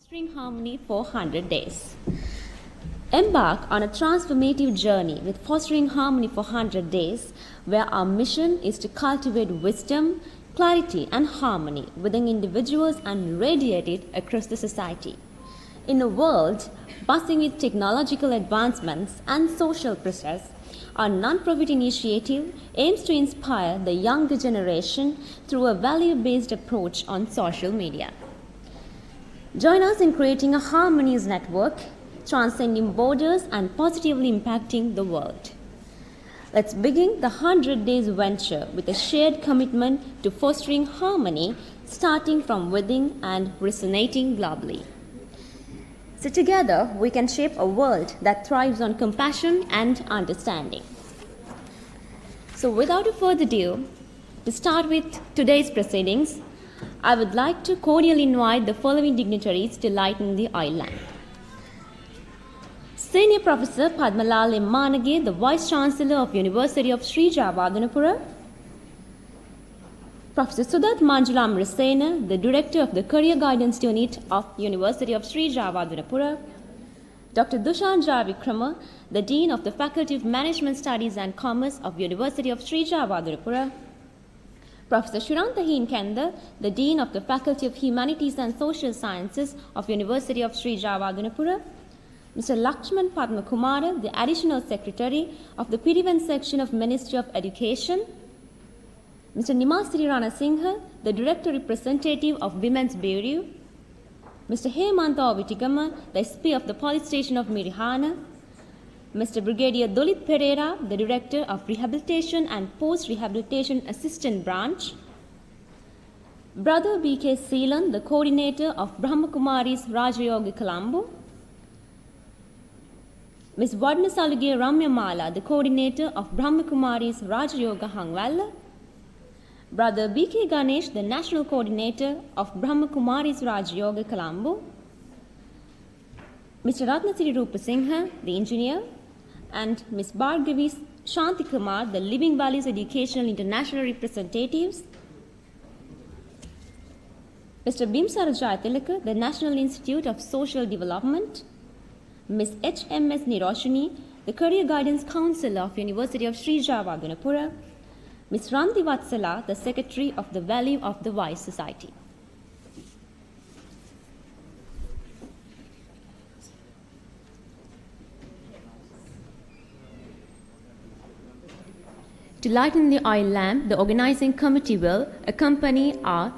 Fostering Harmony for 100 Days. Embark on a transformative journey with Fostering Harmony for 100 Days, where our mission is to cultivate wisdom, clarity, and harmony within individuals and radiate it across the society. In a world buzzing with technological advancements and social process, our non-profit initiative aims to inspire the younger generation through a value-based approach on social media. Join us in creating a harmonious network, transcending borders and positively impacting the world. Let's begin the 100 Days venture with a shared commitment to fostering harmony, starting from within and resonating globally. So together, we can shape a world that thrives on compassion and understanding. So without further ado, to start with today's proceedings, I would like to cordially invite the following dignitaries to lighten the oil lamp. Senior Professor Padmalal M. Manage, the Vice Chancellor of University of Sri Jawadhanapura. Professor Sudat Manjula Amrasena, the Director of the Career Guidance Unit of University of Sri Jawadhanapura. Dr. Dushan Javikrama, the Dean of the Faculty of Management Studies and Commerce of University of Sri Jawadhanapura. Professor Shuranta Heenkenda, the Dean of the Faculty of Humanities and Social Sciences of University of Sri Jawadhanapura. Mr. Lakshman Padmakumara, the Additional Secretary of the Pirivan Section of Ministry of Education. Mr. Nimasiri Rana Singha, the Director Representative of Women's Bureau. Mr. Hemanta Vitigama, the SP of the Police Station of Mirihana. Mr. Brigadier Dolit Pereira, the Director of Rehabilitation and Post-Rehabilitation Assistant Branch. Brother B.K. Seelan, the Coordinator of BRAHMA KUMARIS Rajayoga Colombo. Ms. Vadna Saluge Ramya Mala, the Coordinator of BRAHMA KUMARIS Rajayoga Hangwalla. Brother B.K. Ganesh, the National Coordinator of BRAHMA KUMARIS Rajayoga Colombo. Mr. Ratnasiri Rupasingha, the Engineer. And Ms. Bhargavi Shanti Kumar, the Living Values Educational International Representatives. Mr. Bimsara Jayatilaka, the National Institute of Social Development. Ms. H.M.S. Niroshini, the Career Guidance Councillor of University of Sri Jawadhanapura. Ms. Ranti Vatsala, the Secretary of the Value of the Wise Society. To lighten the oil lamp, the organizing committee will accompany our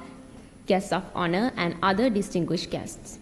guests of honor and other distinguished guests.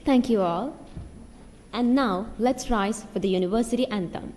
Thank you all. And now let's rise for the University Anthem.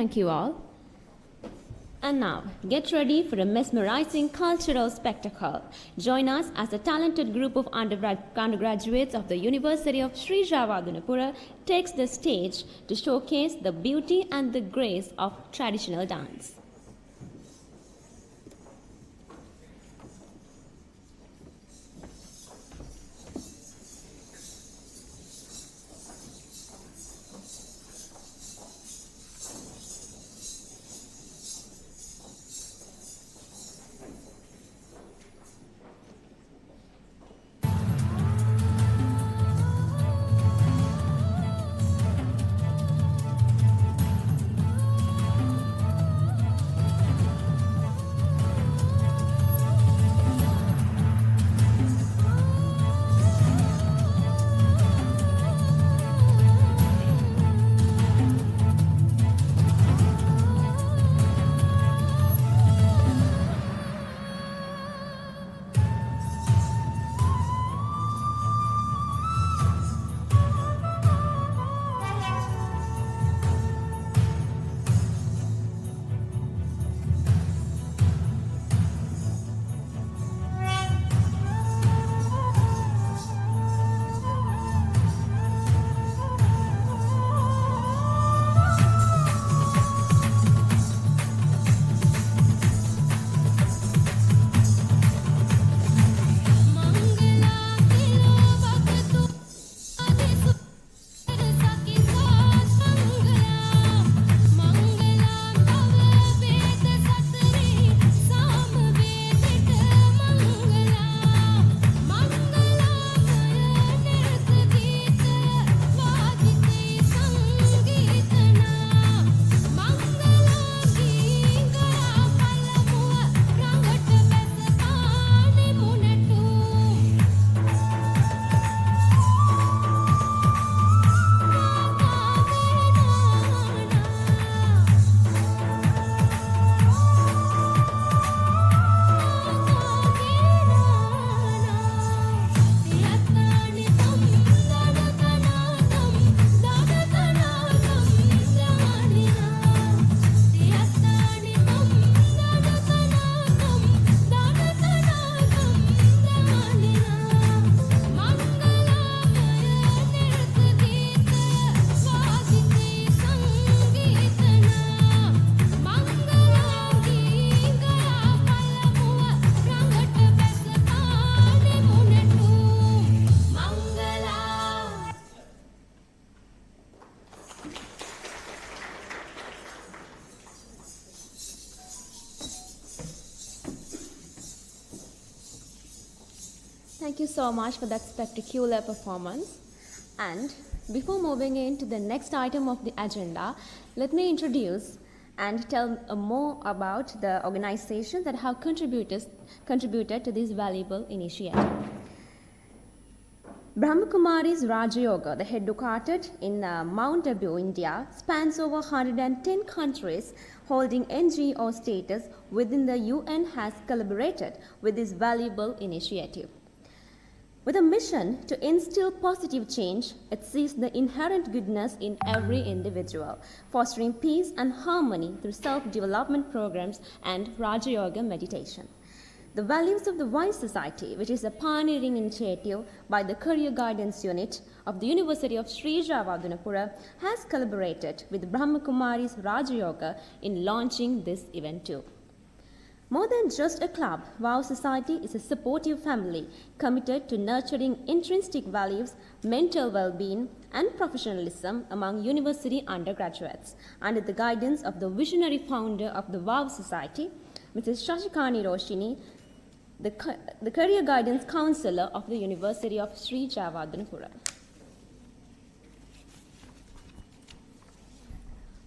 Thank you all. And now, get ready for a mesmerizing cultural spectacle. Join us as a talented group of undergraduates of the University of Sri Javadhanapura takes the stage to showcase the beauty and the grace of traditional dance. Thank you so much for that spectacular performance. And before moving into the next item of the agenda, let me introduce and tell more about the organizations that have contributed to this valuable initiative. BRAHMA Raja Yoga, the headquartered in Mount Abu, India, spans over 110 countries holding NGO status within the UN, has collaborated with this valuable initiative. With a mission to instill positive change, it sees the inherent goodness in every individual, fostering peace and harmony through self-development programs and Raja Yoga meditation. The Values of the Wise Society, which is a pioneering initiative by the Career Guidance Unit of the University of Sri Javadunapura, has collaborated with BRAHMA Raja Yoga in launching this event too. More than just a club, Wow Society is a supportive family committed to nurturing intrinsic values, mental well-being, and professionalism among university undergraduates under the guidance of the visionary founder of the Wow Society, Mrs. Shashikani Roshini, the Career Guidance Counselor of the University of Sri Javadunapura.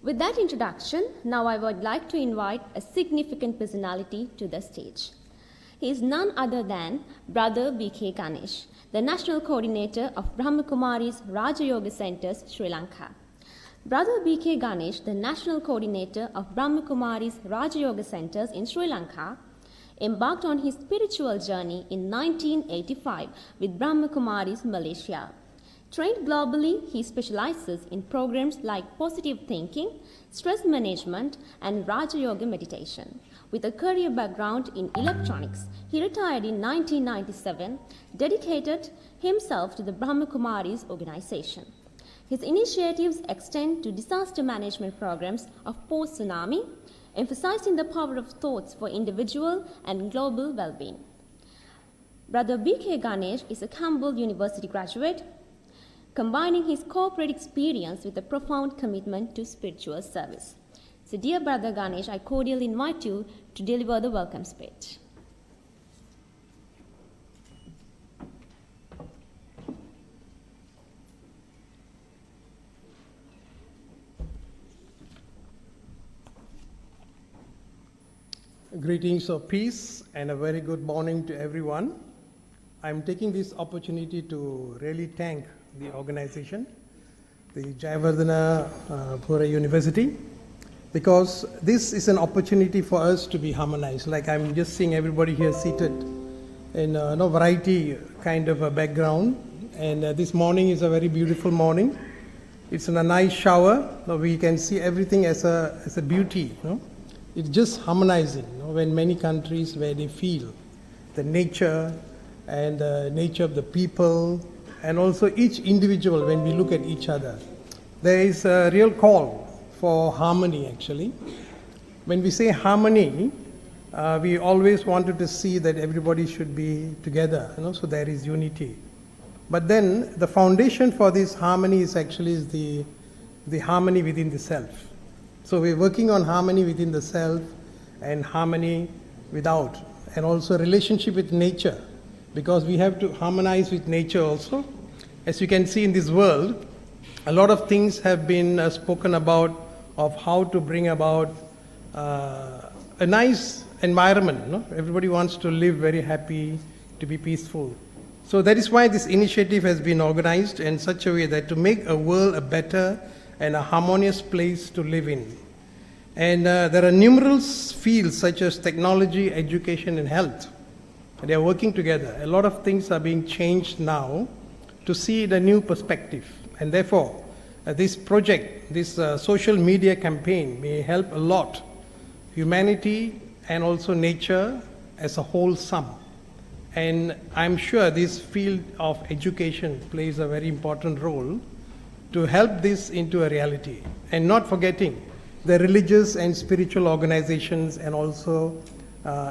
With that introduction, now I would like to invite a significant personality to the stage. He is none other than Brother B.K. Ganesh, the National Coordinator of BRAHMA Raja Yoga Centers, Sri Lanka. Brother B.K. Ganesh, the National Coordinator of BRAHMA Raja Yoga Centers in Sri Lanka, embarked on his spiritual journey in 1985 with BRAHMA Malaysia. Trained globally, he specializes in programs like positive thinking, stress management, and Raja Yoga meditation. With a career background in electronics, he retired in 1997, dedicated himself to the BRAHMA organization. His initiatives extend to disaster management programs of post-tsunami, emphasizing the power of thoughts for individual and global well-being. Brother B.K. Ganesh is a Campbell University graduate, combining his corporate experience with a profound commitment to spiritual service. So dear Brother Ganesh, I cordially invite you to deliver the welcome speech. Greetings of peace and a very good morning to everyone. I'm taking this opportunity to really thank the organization, the Jayavardhana University, because this is an opportunity for us to be harmonized. Like I'm just seeing everybody here seated in a variety kind of a background, and this morning is a very beautiful morning. It's in a nice shower. We can see everything as a beauty. It's just harmonizing. When many countries where they feel the nature and the nature of the people, and also each individual, when we look at each other, there is a real call for harmony actually. When we say harmony, we always wanted to see that everybody should be together, so there is unity. But then the foundation for this harmony is actually the harmony within the self. So we're working on harmony within the self and harmony without, and also relationship with nature, because we have to harmonize with nature also. As you can see in this world, a lot of things have been spoken about of how to bring about a nice environment. Everybody wants to live very happy, to be peaceful. So that is why this initiative has been organized in such a way that to make a world a better and a harmonious place to live in. And there are numerous fields such as technology, education, and health. They are working together. A lot of things are being changed now to see the new perspective. And therefore, this project, this social media campaign may help a lot humanity and also nature as a whole sum. And I'm sure this field of education plays a very important role to help this into a reality. And not forgetting the religious and spiritual organizations, and also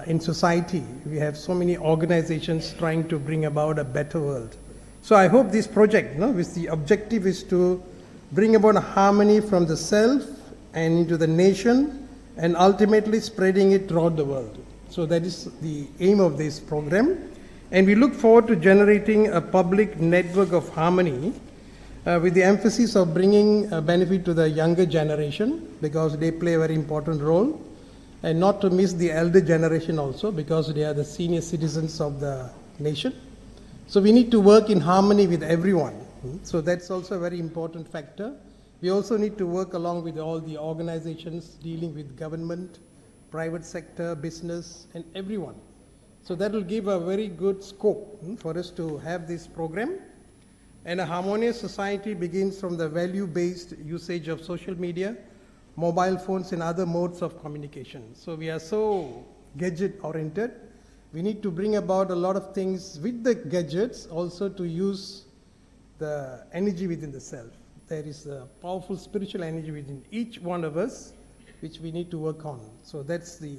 in society, we have so many organizations trying to bring about a better world. So I hope this project, with the objective is to bring about a harmony from the self and into the nation, and ultimately spreading it throughout the world. So that is the aim of this program. And we look forward to generating a public network of harmony with the emphasis of bringing a benefit to the younger generation, because they play a very important role, and not to miss the elder generation also, because they are the senior citizens of the nation. So we need to work in harmony with everyone. So that's also a very important factor. We also need to work along with all the organizations dealing with government, private sector, business, and everyone. So that will give a very good scope for us to have this program. And a harmonious society begins from the value-based usage of social media, mobile phones, and other modes of communication. So we are so gadget-oriented. We need to bring about a lot of things with the gadgets also to use the energy within the self. There is a powerful spiritual energy within each one of us, which we need to work on. So that's the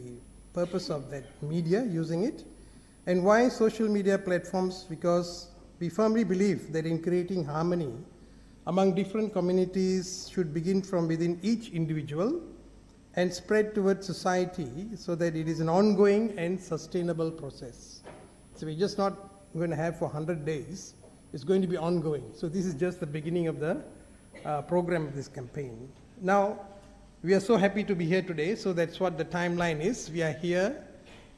purpose of that media, using it. And why social media platforms? Because we firmly believe that in creating harmony among different communities should begin from within each individual and spread towards society, so that it is an ongoing and sustainable process. So we're just not going to have for 100 days. It's going to be ongoing. So this is just the beginning of the program of this campaign. Now, we are so happy to be here today. So that's what the timeline is. We are here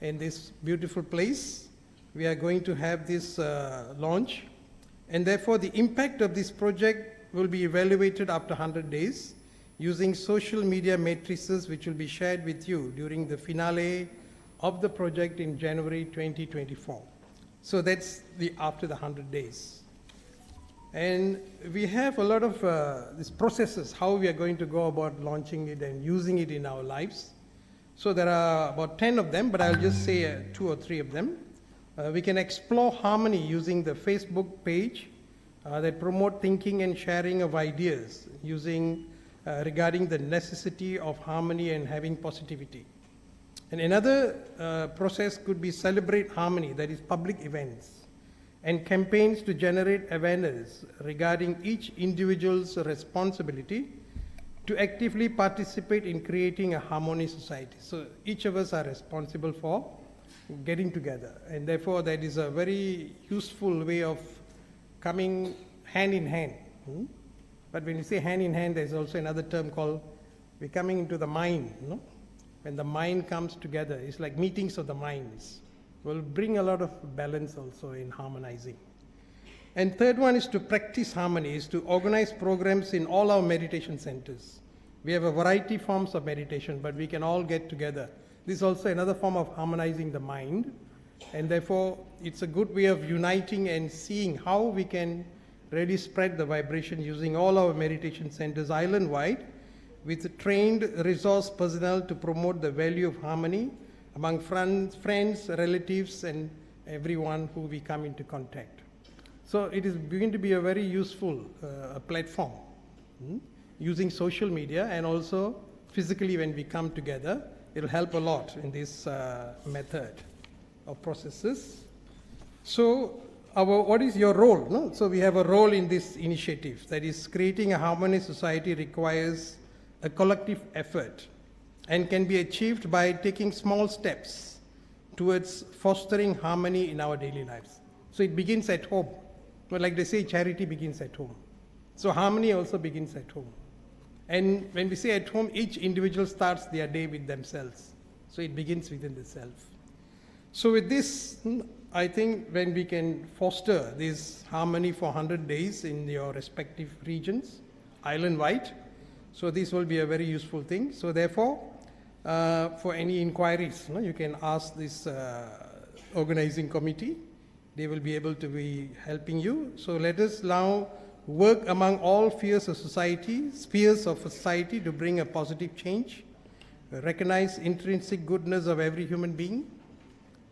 in this beautiful place. We are going to have this launch, and therefore the impact of this project will be evaluated after 100 days using social media matrices, which will be shared with you during the finale of the project in January 2024. So that's after the 100 days. And we have a lot of these processes, how we are going to go about launching it and using it in our lives. So there are about 10 of them, but I'll just say 2 or 3 of them. We can explore harmony using the Facebook page that promote thinking and sharing of ideas regarding the necessity of harmony and having positivity. And another process could be celebrate harmony, that is public events, and campaigns to generate awareness regarding each individual's responsibility to actively participate in creating a harmonious society. So each of us are responsible for getting together, and therefore that is a very useful way of coming hand in hand. But when you say hand in hand, there's also another term called we're coming into the mind. When the mind comes together, it's like meetings of the minds. Will bring a lot of balance also in harmonizing. And third one is to practice harmony, is to organize programs in all our meditation centers. We have a variety forms of meditation, but we can all get together. This is also another form of harmonizing the mind, and therefore it's a good way of uniting and seeing how we can really spread the vibration using all our meditation centers island-wide with trained resource personnel to promote the value of harmony among friends, relatives, and everyone who we come into contact. So it is going to be a very useful platform using social media, and also physically when we come together. It'll help a lot in this method of processes. So what is your role? So we have a role in this initiative. That is, creating a harmonious society requires a collective effort and can be achieved by taking small steps towards fostering harmony in our daily lives. So it begins at home. Well, like they say, charity begins at home. So harmony also begins at home. And when we say at home, each individual starts their day with themselves. So it begins within the self. So with this, I think when we can foster this harmony for 100 days in your respective regions, island-wide, so this will be a very useful thing. So therefore, for any inquiries, you can ask this organizing committee. They will be able to be helping you. So let us now work among all spheres of society to bring a positive change, recognize intrinsic goodness of every human being,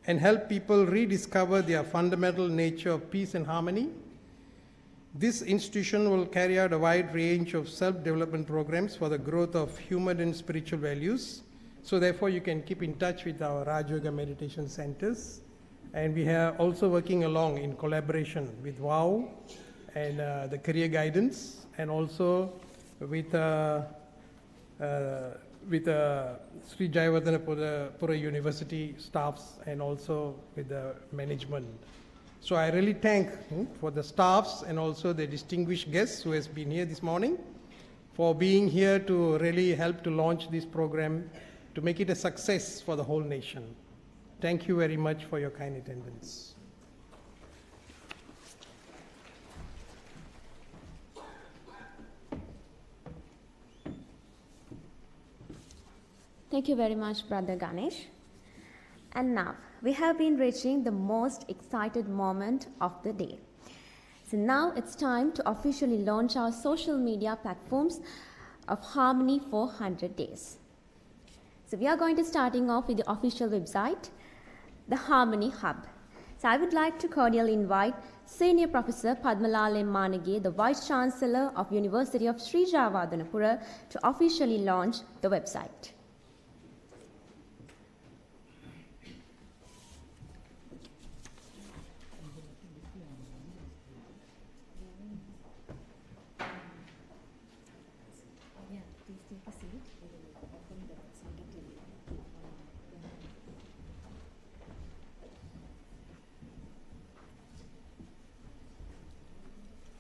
and help people rediscover their fundamental nature of peace and harmony. This institution will carry out a wide range of self-development programs for the growth of human and spiritual values. So therefore, you can keep in touch with our Raj Yoga meditation centers. And we are also working along in collaboration with WOW and the career guidance, and also with Sri Jayavardhana Pura University staffs, and also with the management So I really thank for the staffs and also the distinguished guests who has been here this morning for being here to really help to launch this program to make it a success for the whole nation. Thank you very much for your kind attendance. Thank you very much, Brother Ganesh. And now, we have been reaching the most excited moment of the day. So now it's time to officially launch our social media platforms of Harmony for 100 days. So we are going to starting off with the official website, the Harmony Hub. So I would like to cordially invite Senior Professor Padmalal M. Manage, the Vice Chancellor of University of Sri Jayawardhanapura, to officially launch the website.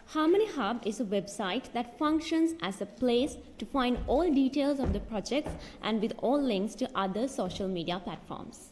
Harmony Hub is a website that functions as a place to find all details of the projects and with all links to other social media platforms.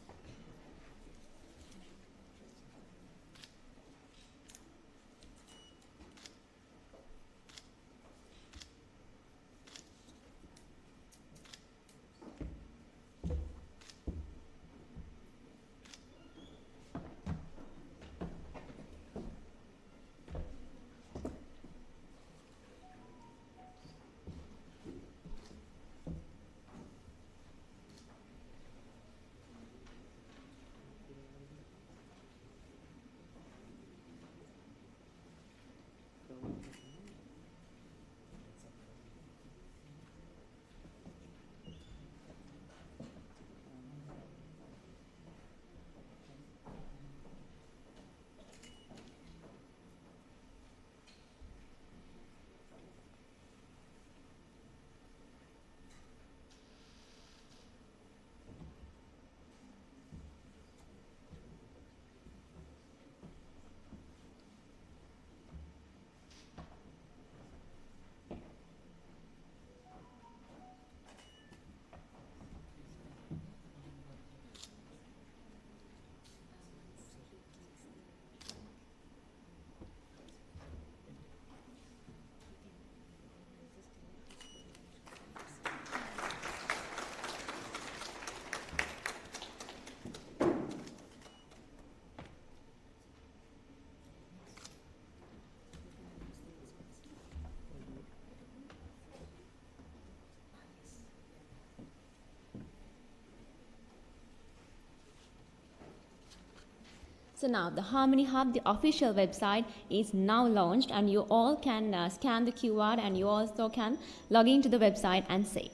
So now the Harmony Hub, the official website, is now launched, and you all can scan the QR, and you also can log into the website and say.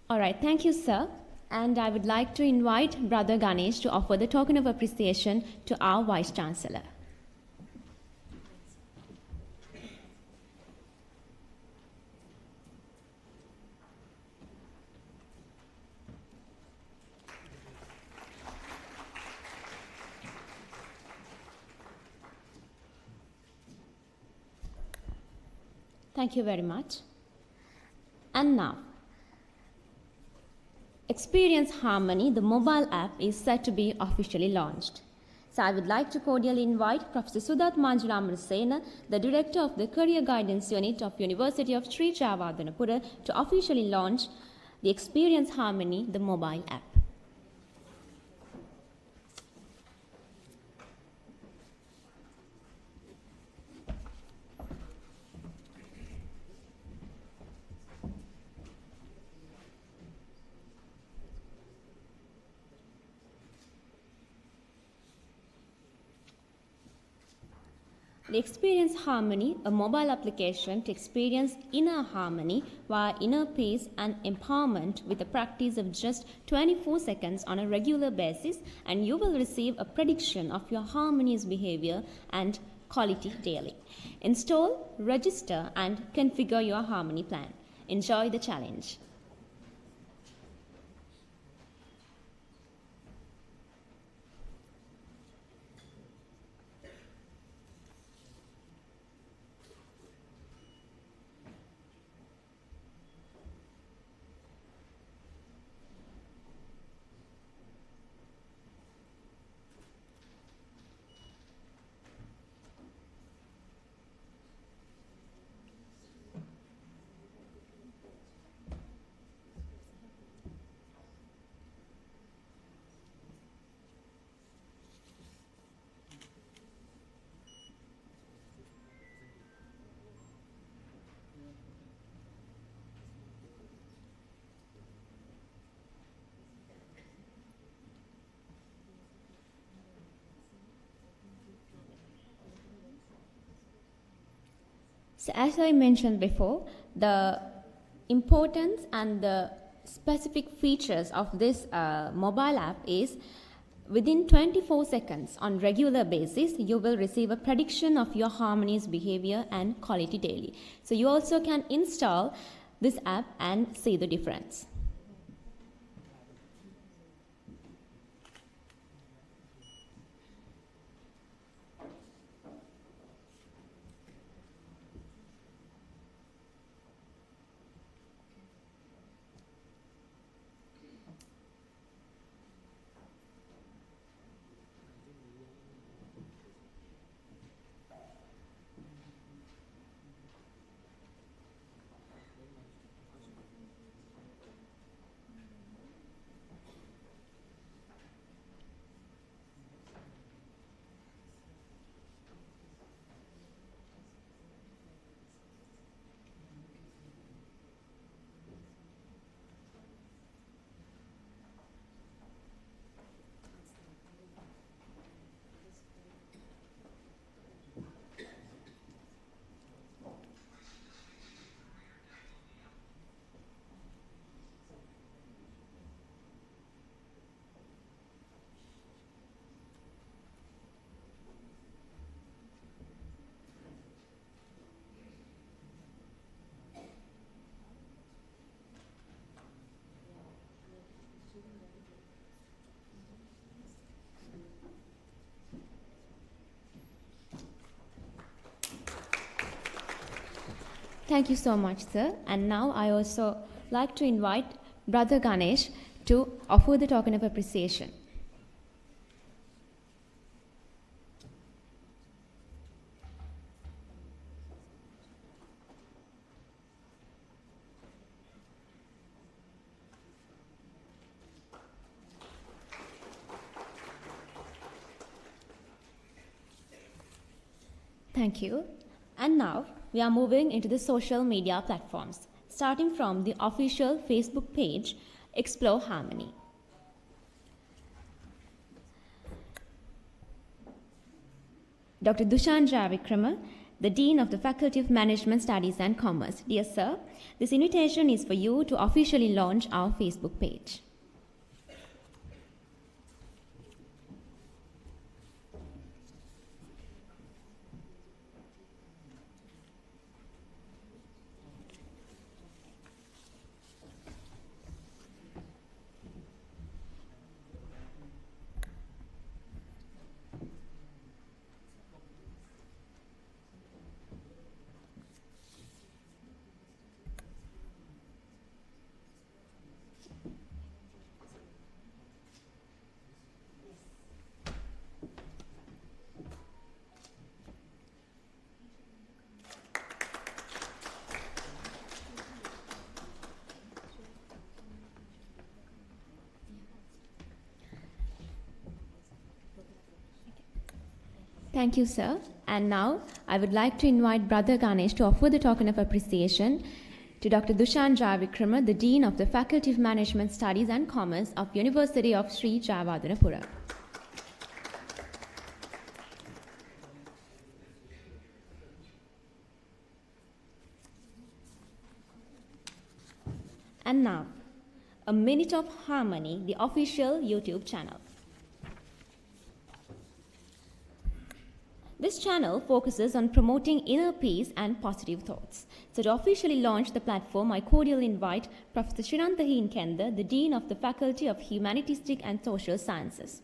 All right, thank you, sir. And I would like to invite Brother Ganesh to offer the token of appreciation to our Vice Chancellor. Thank you very much. And now, Experience Harmony, the mobile app, is set to be officially launched. So I would like to cordially invite Professor Sudat Manjulamarasena, the Director of the Career Guidance Unit of University of Sri Jayawardhanapura, to officially launch the Experience Harmony, the mobile app. The Experience Harmony, a mobile application to experience inner harmony via inner peace and empowerment with a practice of just 24 seconds on a regular basis, and you will receive a prediction of your harmonious behavior and quality daily. Install, register, and configure your harmony plan. Enjoy the challenge. So as I mentioned before, the importance and the specific features of this mobile app is within 24 seconds on regular basis, you will receive a prediction of your harmony's behavior and quality daily. So you also can install this app and see the difference. Thank you so much, sir. And now I also like to invite Brother Ganesh to offer the token of appreciation. Thank you. And now we are moving into the social media platforms, starting from the official Facebook page, Explore Harmony. Dr. Dushan Javikrama, the Dean of the Faculty of Management Studies and Commerce. Dear Sir, this invitation is for you to officially launch our Facebook page. Thank you, sir. And now I would like to invite Brother Ganesh to offer the token of appreciation to Dr. Dushan Javikrama, the Dean of the Faculty of Management Studies and Commerce of University of Sri Jayawardhanapura. And now, a Minute of Harmony, the official YouTube channel. This channel focuses on promoting inner peace and positive thoughts. So to officially launch the platform, I cordially invite Professor Shinantahi Nkenda, the Dean of the Faculty of Humanistic and Social Sciences.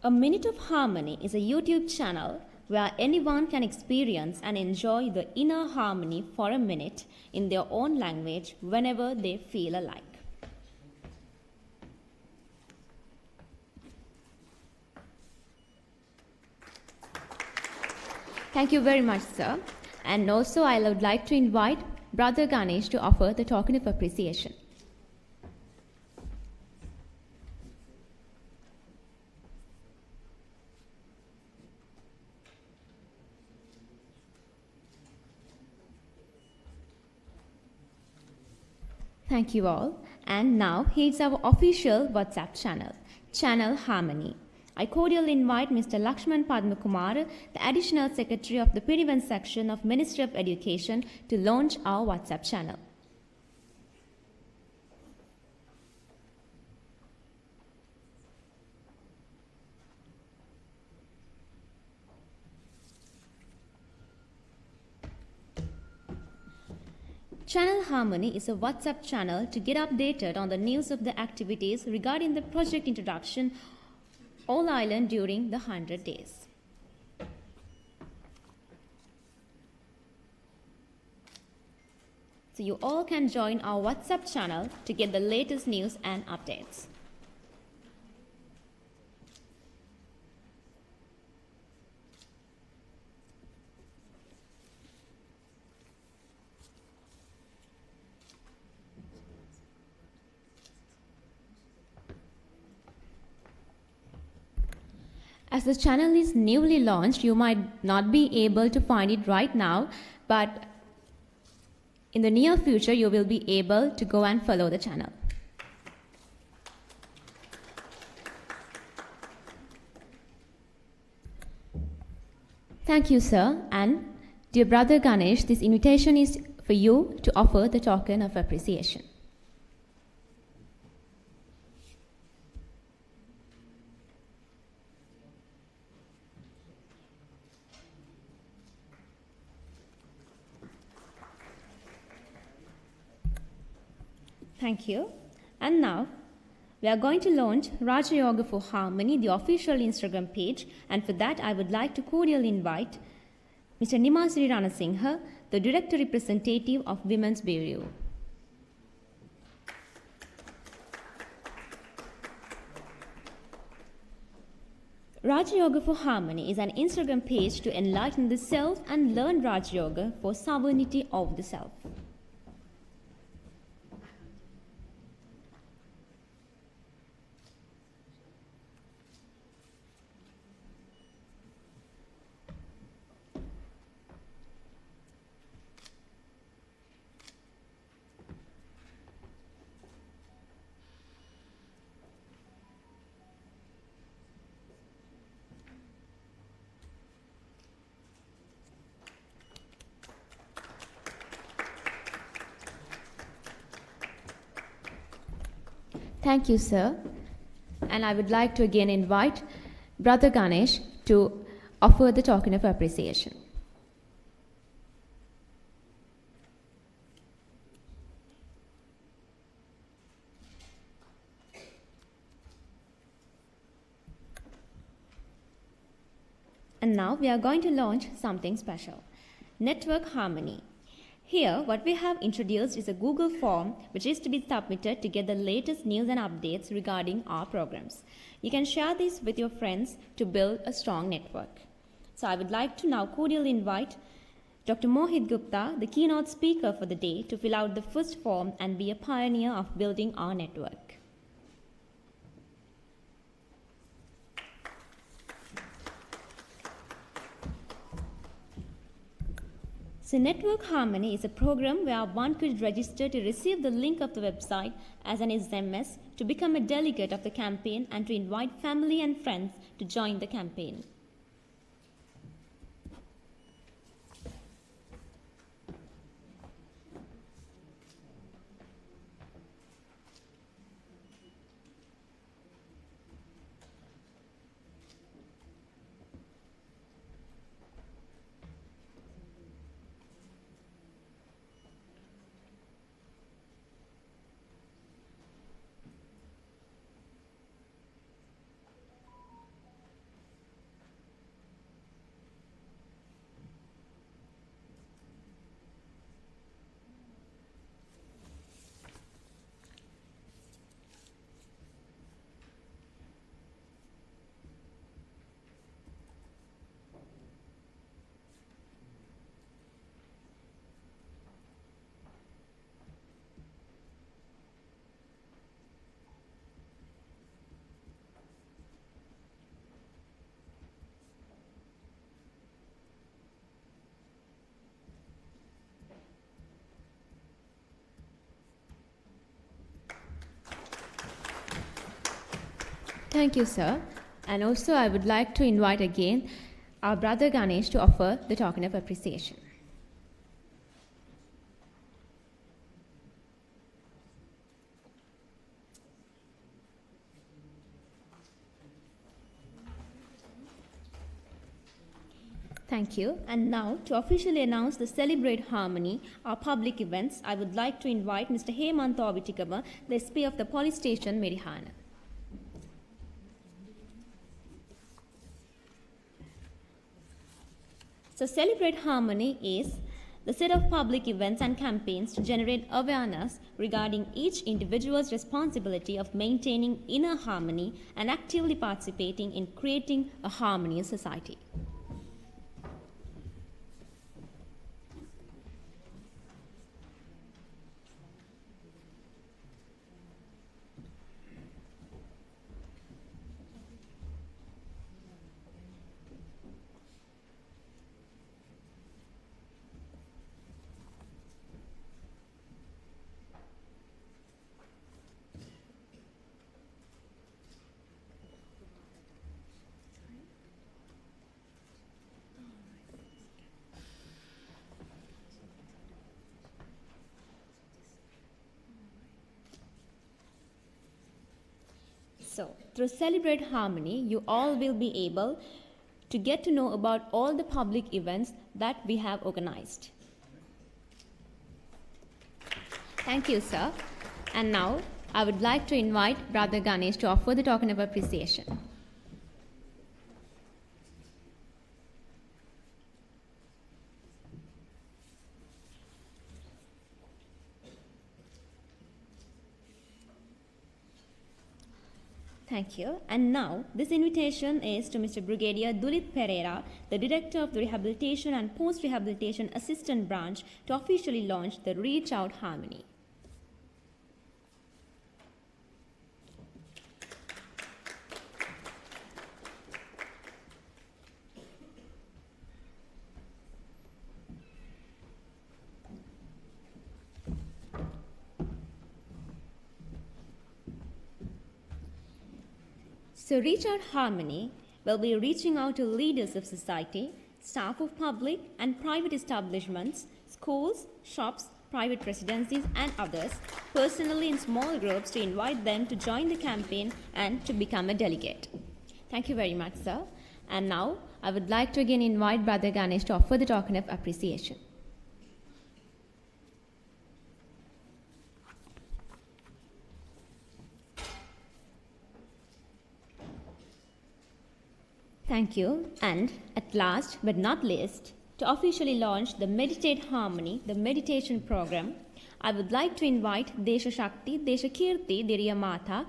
A Minute of Harmony is a YouTube channel where anyone can experience and enjoy the inner harmony for a minute in their own language whenever they feel alike. Thank you very much, sir. And also I would like to invite Brother Ganesh to offer the token of appreciation. Thank you all. And now here's our official WhatsApp channel, Channel Harmony. I cordially invite Mr. Lakshman Padmakumar, the Additional Secretary of the Pirivan Section of Ministry of Education, to launch our WhatsApp channel. Channel Harmony is a WhatsApp channel to get updated on the news of the activities regarding the project introduction All Island during the 100 days. So you all can join our WhatsApp channel to get the latest news and updates. As the channel is newly launched, you might not be able to find it right now, but in the near future, you will be able to go and follow the channel. Thank you, sir. And dear brother Ganesh, this invitation is for you to offer the token of appreciation. Thank you. And now we are going to launch Raja Yoga for Harmony, the official Instagram page. And for that, I would like to cordially invite Mr. Nimasri Ranasinghe, the Director Representative of Women's Bureau. Raja Yoga for Harmony is an Instagram page to enlighten the self and learn Raja Yoga for sovereignty of the self. Thank you, sir. And I would like to again invite Brother Ganesh to offer the token of appreciation. And now we are going to launch something special, Network Harmony. Here, what we have introduced is a Google form which is to be submitted to get the latest news and updates regarding our programs. You can share this with your friends to build a strong network. So I would like to now cordially invite Dr. Mohit Gupta, the keynote speaker for the day, to fill out the first form and be a pioneer of building our network. So Network Harmony is a program where one could register to receive the link of the website as an SMS, to become a delegate of the campaign, and to invite family and friends to join the campaign. Thank you, sir. And also, I would like to invite again our brother Ganesh to offer the token of appreciation. Thank you. And now, to officially announce the Celebrate Harmony, our public events, I would like to invite Mr. Hemant Ovitikama, the SP of the police station, Merihana. So, Celebrate Harmony is the set of public events and campaigns to generate awareness regarding each individual's responsibility of maintaining inner harmony and actively participating in creating a harmonious society. So, through Celebrate Harmony, you all will be able to get to know about all the public events that we have organized. Thank you, sir. And now, I would like to invite Brother Ganesh to offer the token of appreciation. Thank you. And now, this invitation is to Mr. Brigadier Dulit Pereira, the Director of the Rehabilitation and Post-Rehabilitation Assistant Branch, to officially launch the Reach Out Harmony. So, Reach Out Harmony will be reaching out to leaders of society, staff of public and private establishments, schools, shops, private residencies and others, personally in small groups, to invite them to join the campaign and to become a delegate. Thank you very much, sir. And now, I would like to again invite Brother Ganesh to offer the token of appreciation. Thank you. And at last but not least, to officially launch the Meditate Harmony, the meditation program, I would like to invite Desha Shakti, Desha Kirti, Diriya Mata,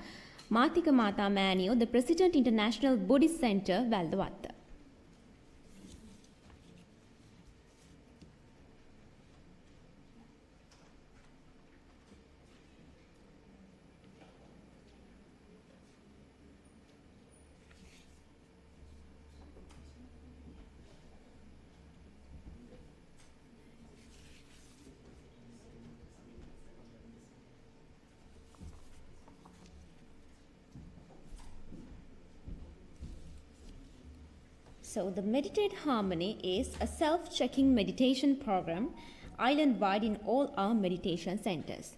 Matika Mata Manio, the President International Buddhist Center, Valdavatta. So, the Meditate Harmony is a self-checking meditation program island-wide in all our meditation centers.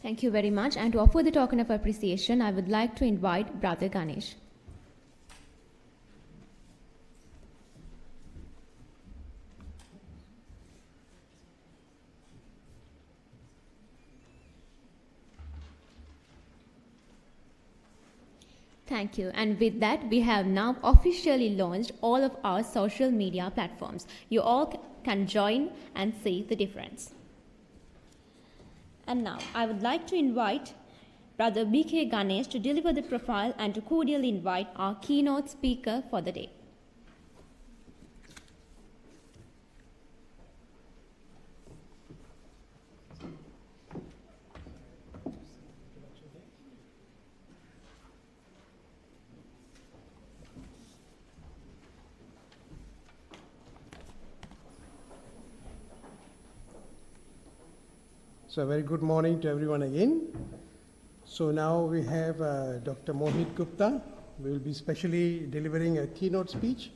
Thank you very much. And to offer the token of appreciation, I would like to invite Brother Ganesh. Thank you. And with that, we have now officially launched all of our social media platforms. You all can join and see the difference. And now, I would like to invite Brother B.K. Ganesh to deliver the profile and to cordially invite our keynote speaker for the day. So a very good morning to everyone again. So now we have Dr. Mohit Gupta. We will be specially delivering a keynote speech,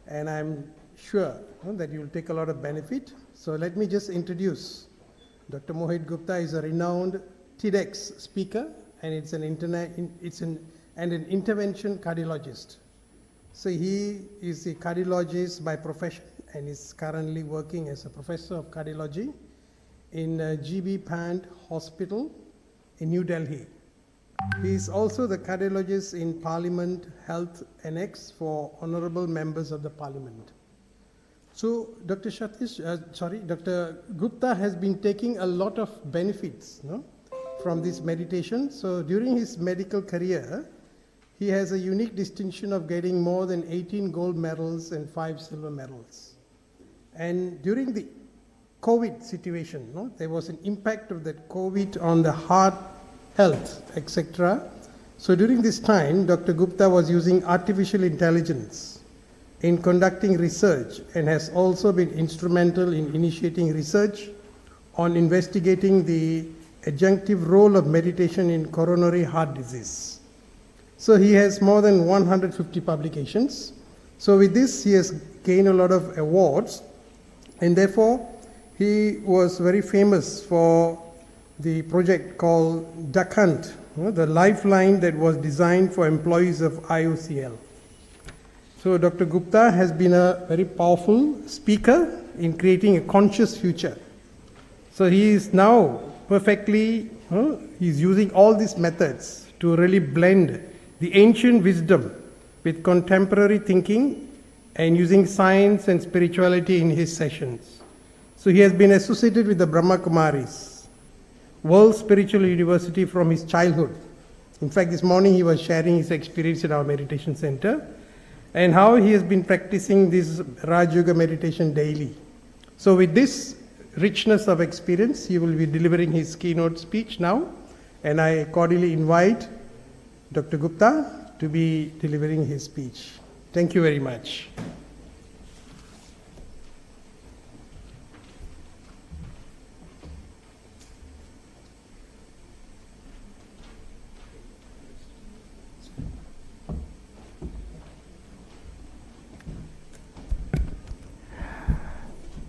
and I'm sure that you will take a lot of benefit. So let me just introduce. Dr. Mohit Gupta is a renowned TEDx speaker, and an intervention cardiologist. So he is a cardiologist by profession and is currently working as a professor of cardiology in GB Pant Hospital in New Delhi. He is also the cardiologist in Parliament Health Annex for honorable members of the Parliament. So Dr. Gupta has been taking a lot of benefits from this meditation. So during his medical career, he has a unique distinction of getting more than 18 gold medals and 5 silver medals. And during the COVID situation, there was an impact of that COVID on the heart health, etc. So during this time, Dr. Gupta was using artificial intelligence in conducting research and has also been instrumental in initiating research on investigating the adjunctive role of meditation in coronary heart disease. So he has more than 150 publications. So with this, he has gained a lot of awards, and therefore he was very famous for the project called Duck Hunt, the lifeline that was designed for employees of IOCL. So Dr. Gupta has been a very powerful speaker in creating a conscious future. So he is now perfectly, he's using all these methods to really blend the ancient wisdom with contemporary thinking and using science and spirituality in his sessions. So he has been associated with the BRAHMA KUMARIS, World Spiritual University, from his childhood. In fact, this morning he was sharing his experience in our meditation center and how he has been practicing this Raj Yoga meditation daily. So with this richness of experience, he will be delivering his keynote speech now, and I cordially invite Dr. Gupta to be delivering his speech. Thank you very much.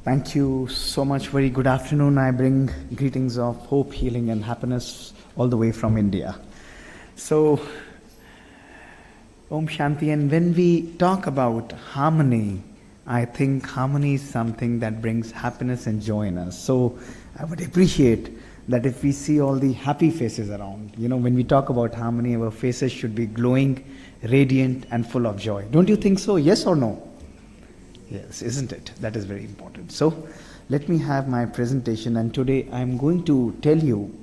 Thank you so much. Very good afternoon. I bring greetings of hope, healing, and happiness all the way from India. So, Om Shanti. And when we talk about harmony, I think harmony is something that brings happiness and joy in us. So, I would appreciate that if we see all the happy faces around, when we talk about harmony, our faces should be glowing, radiant, and full of joy. Don't you think so? Yes or no? Yes, isn't it? That is very important. So, let me have my presentation, and today I am going to tell you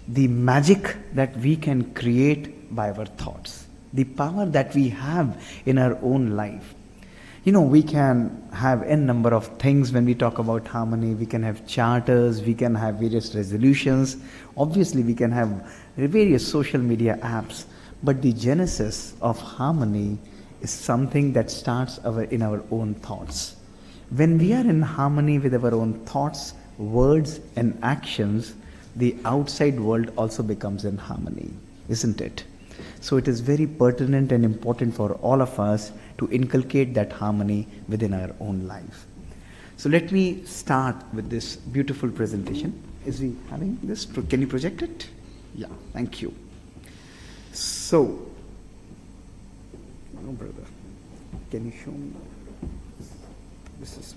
the magic that we can create by our thoughts, the power that we have in our own life. We can have n number of things when we talk about harmony. We can have charters, we can have various resolutions, obviously we can have various social media apps, but the genesis of harmony is something that starts in our own thoughts. When we are in harmony with our own thoughts, words, and actions, the outside world also becomes in harmony, isn't it? So it is very pertinent and important for all of us to inculcate that harmony within our own life. So let me start with this beautiful presentation. Is he having this? Can you project it? Yeah, thank you. So, no, brother. Can you show me? This is.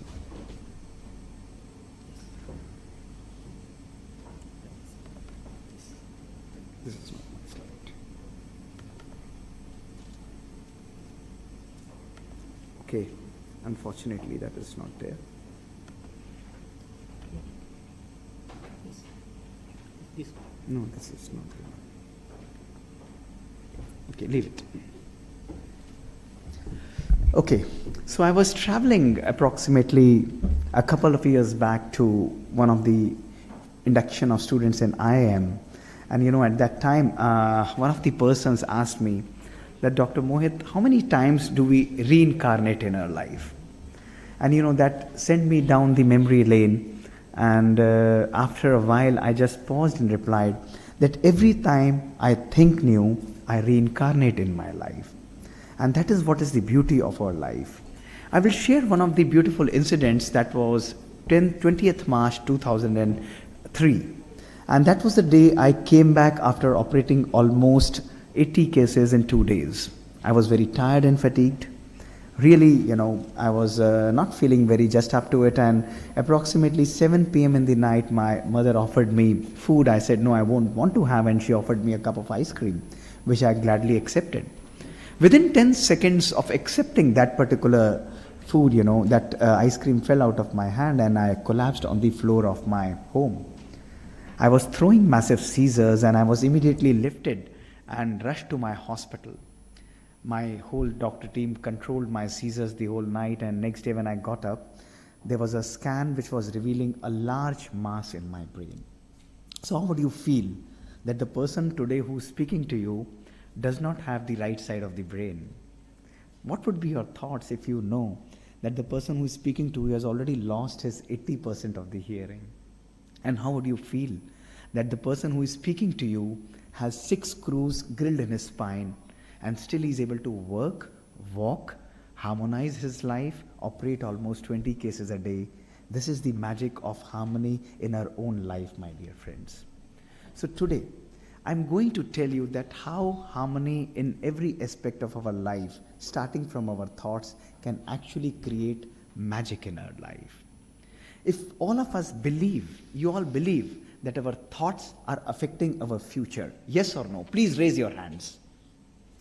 This is not my slide. Okay, unfortunately, that is not there. This one? No, this is not there. Okay, leave it. Okay, so I was traveling approximately a couple of years back to one of the induction of students in IIM, and at that time one of the persons asked me that, Dr. Mohit, how many times do we reincarnate in our life? And that sent me down the memory lane And after a while, I just paused and replied that every time I think new, I reincarnate in my life. And that is what is the beauty of our life. I will share one of the beautiful incidents that was 20th March 2003. And that was the day I came back after operating almost 80 cases in 2 days. I was very tired and fatigued. Really, I was not feeling very just up to it, and approximately 7 p.m. in the night, my mother offered me food. I said, no, I won't want to have, and she offered me a cup of ice cream, which I gladly accepted. Within 10 seconds of accepting that particular food, that ice cream fell out of my hand and I collapsed on the floor of my home. I was throwing massive seizures and I was immediately lifted and rushed to my hospital. My whole doctor team controlled my seizures the whole night, and next day when I got up, there was a scan which was revealing a large mass in my brain. So how would you feel that the person today who's speaking to you does not have the right side of the brain? What would be your thoughts if you know that the person who is speaking to you has already lost his 80% of the hearing? And how would you feel that the person who is speaking to you has 6 screws drilled in his spine and still he is able to work, walk, harmonize his life, operate almost 20 cases a day? This is the magic of harmony in our own life, my dear friends. So today, I'm going to tell you that how harmony in every aspect of our life, starting from our thoughts, can actually create magic in our life. If all of us believe, you all believe, that our thoughts are affecting our future, yes or no? Please raise your hands.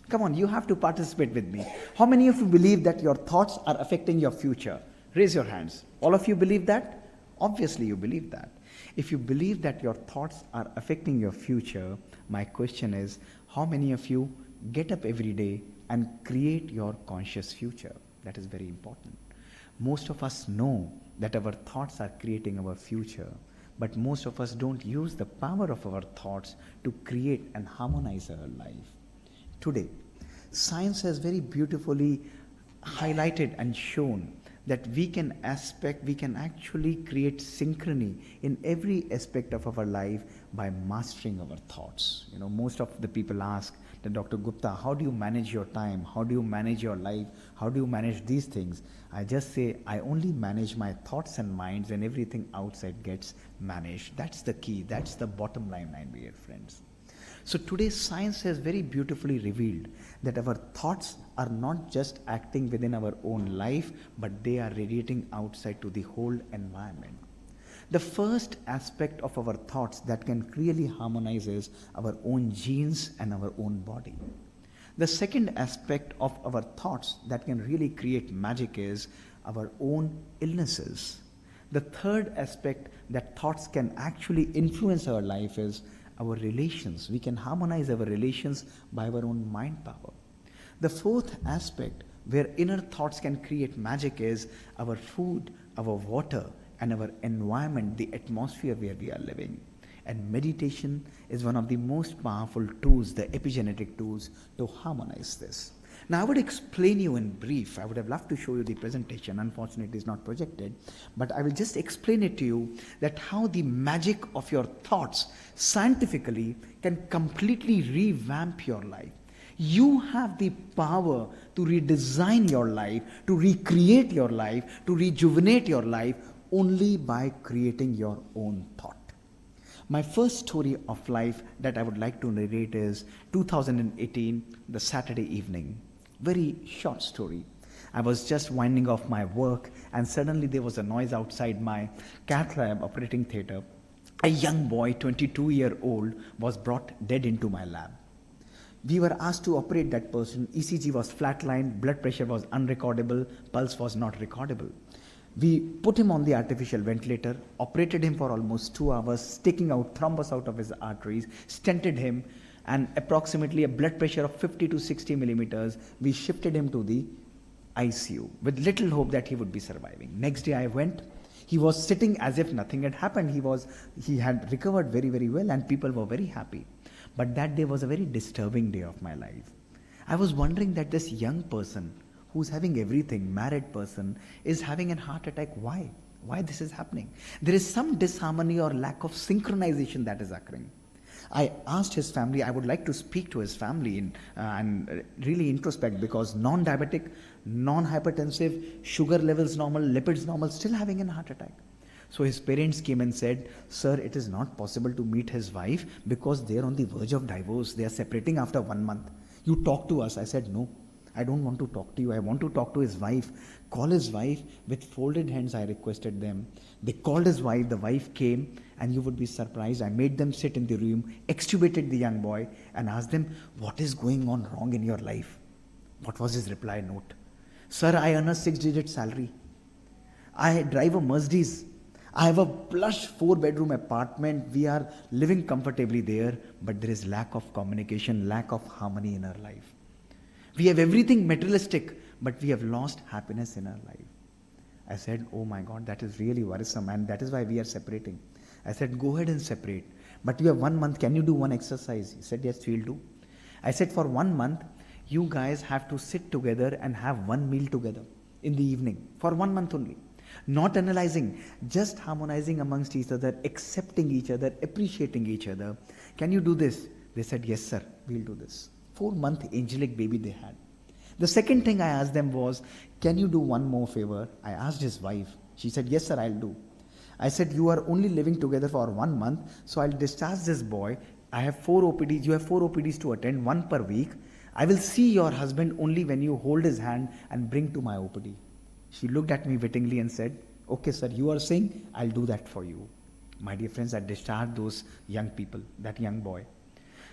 Come on, you have to participate with me. How many of you believe that your thoughts are affecting your future? Raise your hands. All of you believe that? Obviously you believe that. If you believe that your thoughts are affecting your future, my question is, how many of you get up every day and create your conscious future? That is very important. Most of us know that our thoughts are creating our future, but most of us don't use the power of our thoughts to create and harmonize our life. Today, science has very beautifully highlighted and shown that we can actually create synchrony in every aspect of our life by mastering our thoughts. Most of the people ask that, Dr. Gupta, how do you manage your time? How do you manage your life? How do you manage these things? I just say, I only manage my thoughts and minds, and everything outside gets managed. That's the key. That's the bottom line, my dear friends. So today science has very beautifully revealed that our thoughts are not just acting within our own life, but they are radiating outside to the whole environment. The first aspect of our thoughts that can really harmonize is our own genes and our own body. The second aspect of our thoughts that can really create magic is our own illnesses. The third aspect that thoughts can actually influence our life is our relations. We can harmonize our relations by our own mind power. The fourth aspect where inner thoughts can create magic is our food, our water, and our environment, the atmosphere where we are living. And meditation is one of the most powerful tools, the epigenetic tools, to harmonize this. Now I would explain you in brief. I would have loved to show you the presentation. Unfortunately, it's not projected. But I will just explain it to you that how the magic of your thoughts scientifically can completely revamp your life. You have the power to redesign your life, to recreate your life, to rejuvenate your life only by creating your own thought. My first story of life that I would like to narrate is 2018, the Saturday evening. Very short story. I was just winding off my work and suddenly there was a noise outside my cath lab operating theatre. A young boy, 22-year-old, was brought dead into my lab. We were asked to operate that person. ECG was flatlined, blood pressure was unrecordable, pulse was not recordable. We put him on the artificial ventilator, operated him for almost 2 hours, taking out thrombus out of his arteries, stented him, and approximately a blood pressure of 50 to 60 millimeters, we shifted him to the ICU with little hope that he would be surviving. Next day I went. He was sitting as if nothing had happened. He had recovered very, very well and people were very happy. But that day was a very disturbing day of my life. I was wondering that this young person who's having everything, married person, is having a heart attack. Why? Why this is happening? There is some disharmony or lack of synchronization that is occurring. I asked his family, I would like to speak to his family and really introspect, because non-diabetic, non-hypertensive, sugar levels normal, lipids normal, still having a heart attack. So his parents came and said, sir, it is not possible to meet his wife because they are on the verge of divorce. They are separating after 1 month. You talk to us. I said, no, I don't want to talk to you. I want to talk to his wife. Call his wife. With folded hands, I requested them. They called his wife. The wife came, and you would be surprised. I made them sit in the room, extubated the young boy, and asked them, what is going on wrong in your life? What was his reply note? Sir, I earn a 6-digit salary. I drive a Mercedes. I have a plush 4-bedroom apartment. We are living comfortably there, but there is lack of communication, lack of harmony in our life. We have everything materialistic, but we have lost happiness in our life. I said, oh my God, that is really worrisome, and that is why we are separating. I said, go ahead and separate. But you have 1 month, can you do one exercise? He said, yes, we'll do. I said, for 1 month, you guys have to sit together and have one meal together in the evening, for 1 month only. Not analyzing, just harmonizing amongst each other, accepting each other, appreciating each other. Can you do this? They said, yes, sir, we'll do this. 4-month angelic baby they had. The second thing I asked them was, can you do one more favor? I asked his wife. She said, yes, sir, I'll do. I said, you are only living together for 1 month, so I'll discharge this boy. I have 4 OPDs. You have 4 OPDs to attend, 1 per week. I will see your husband only when you hold his hand and bring to my OPD. She looked at me wittingly and said, okay, sir, you are saying, I'll do that for you. My dear friends, I discharged those young people, that young boy.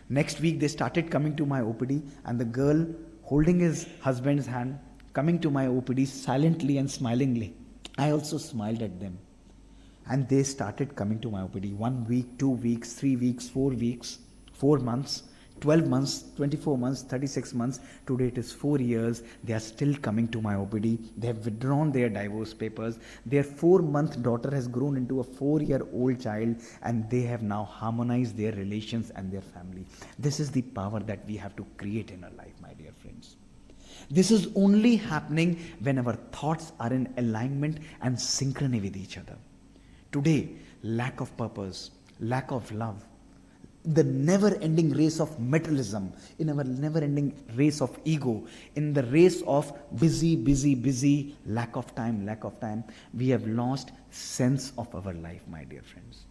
Next week, they started coming to my OPD, and the girl holding his husband's hand, coming to my OPD silently and smilingly. I also smiled at them. And they started coming to my OPD 1 week, 2 weeks, 3 weeks, 4 weeks, 4 months, 12 months, 24 months, 36 months. Today it is 4 years. They are still coming to my OPD. They have withdrawn their divorce papers. Their 4-month daughter has grown into a 4-year-old child, and they have now harmonized their relations and their family. This is the power that we have to create in our life, my dear friends. This is only happening when our thoughts are in alignment and synchrony with each other. Today, lack of purpose, lack of love, the never-ending race of materialism, in our never-ending race of ego, in the race of busy, lack of time, we have lost sense of our life, my dear friends.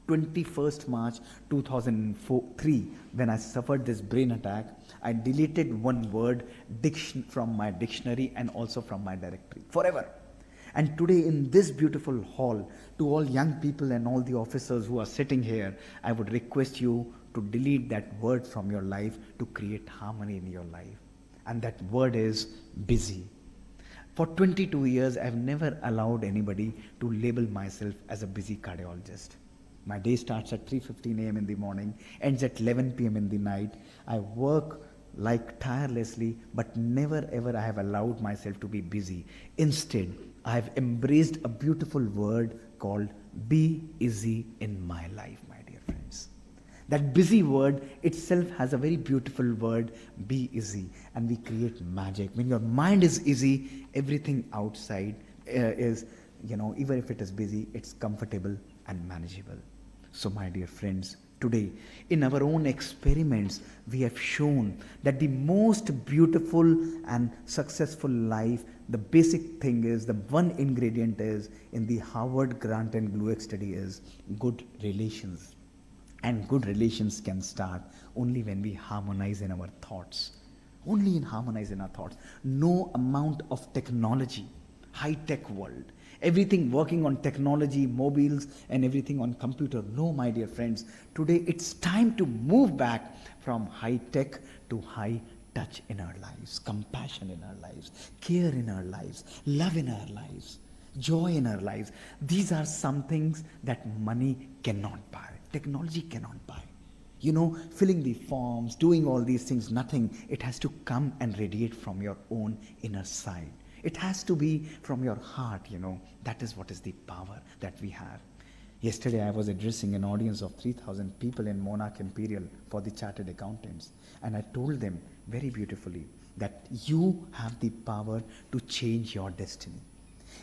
21st March 2003, when I suffered this brain attack, I deleted one word from my dictionary and also from my directory, forever. And today in this beautiful hall, to all young people and all the officers who are sitting here, I would request you to delete that word from your life to create harmony in your life. And that word is busy. For 22 years, I have never allowed anybody to label myself as a busy cardiologist. My day starts at 3:15 a.m. in the morning, ends at 11 p.m. in the night. I work like tirelessly, but never ever I have allowed myself to be busy. Instead, I have embraced a beautiful word called be easy in my life, my dear friends. That busy word itself has a very beautiful word, be easy, and we create magic. When your mind is easy, everything outside is, even if it is busy, it's comfortable and manageable. So my dear friends, today, in our own experiments, we have shown that the most beautiful and successful life, the basic thing is, the one ingredient is, in the Harvard Grant and Glueck study is good relations. And good relations can start only when we harmonize in our thoughts. Only in harmonize in our thoughts. No amount of technology, high-tech world, everything working on technology, mobiles, and everything on computer. No, my dear friends. Today it's time to move back from high-tech to high-touch in our lives, compassion in our lives, care in our lives, love in our lives, joy in our lives. These are some things that money cannot buy, technology cannot buy. Filling the forms, doing all these things, nothing. It has to come and radiate from your own inner side. It has to be from your heart, That is what is the power that we have. Yesterday I was addressing an audience of 3,000 people in Monarch Imperial for the chartered accountants. And I told them very beautifully that you have the power to change your destiny.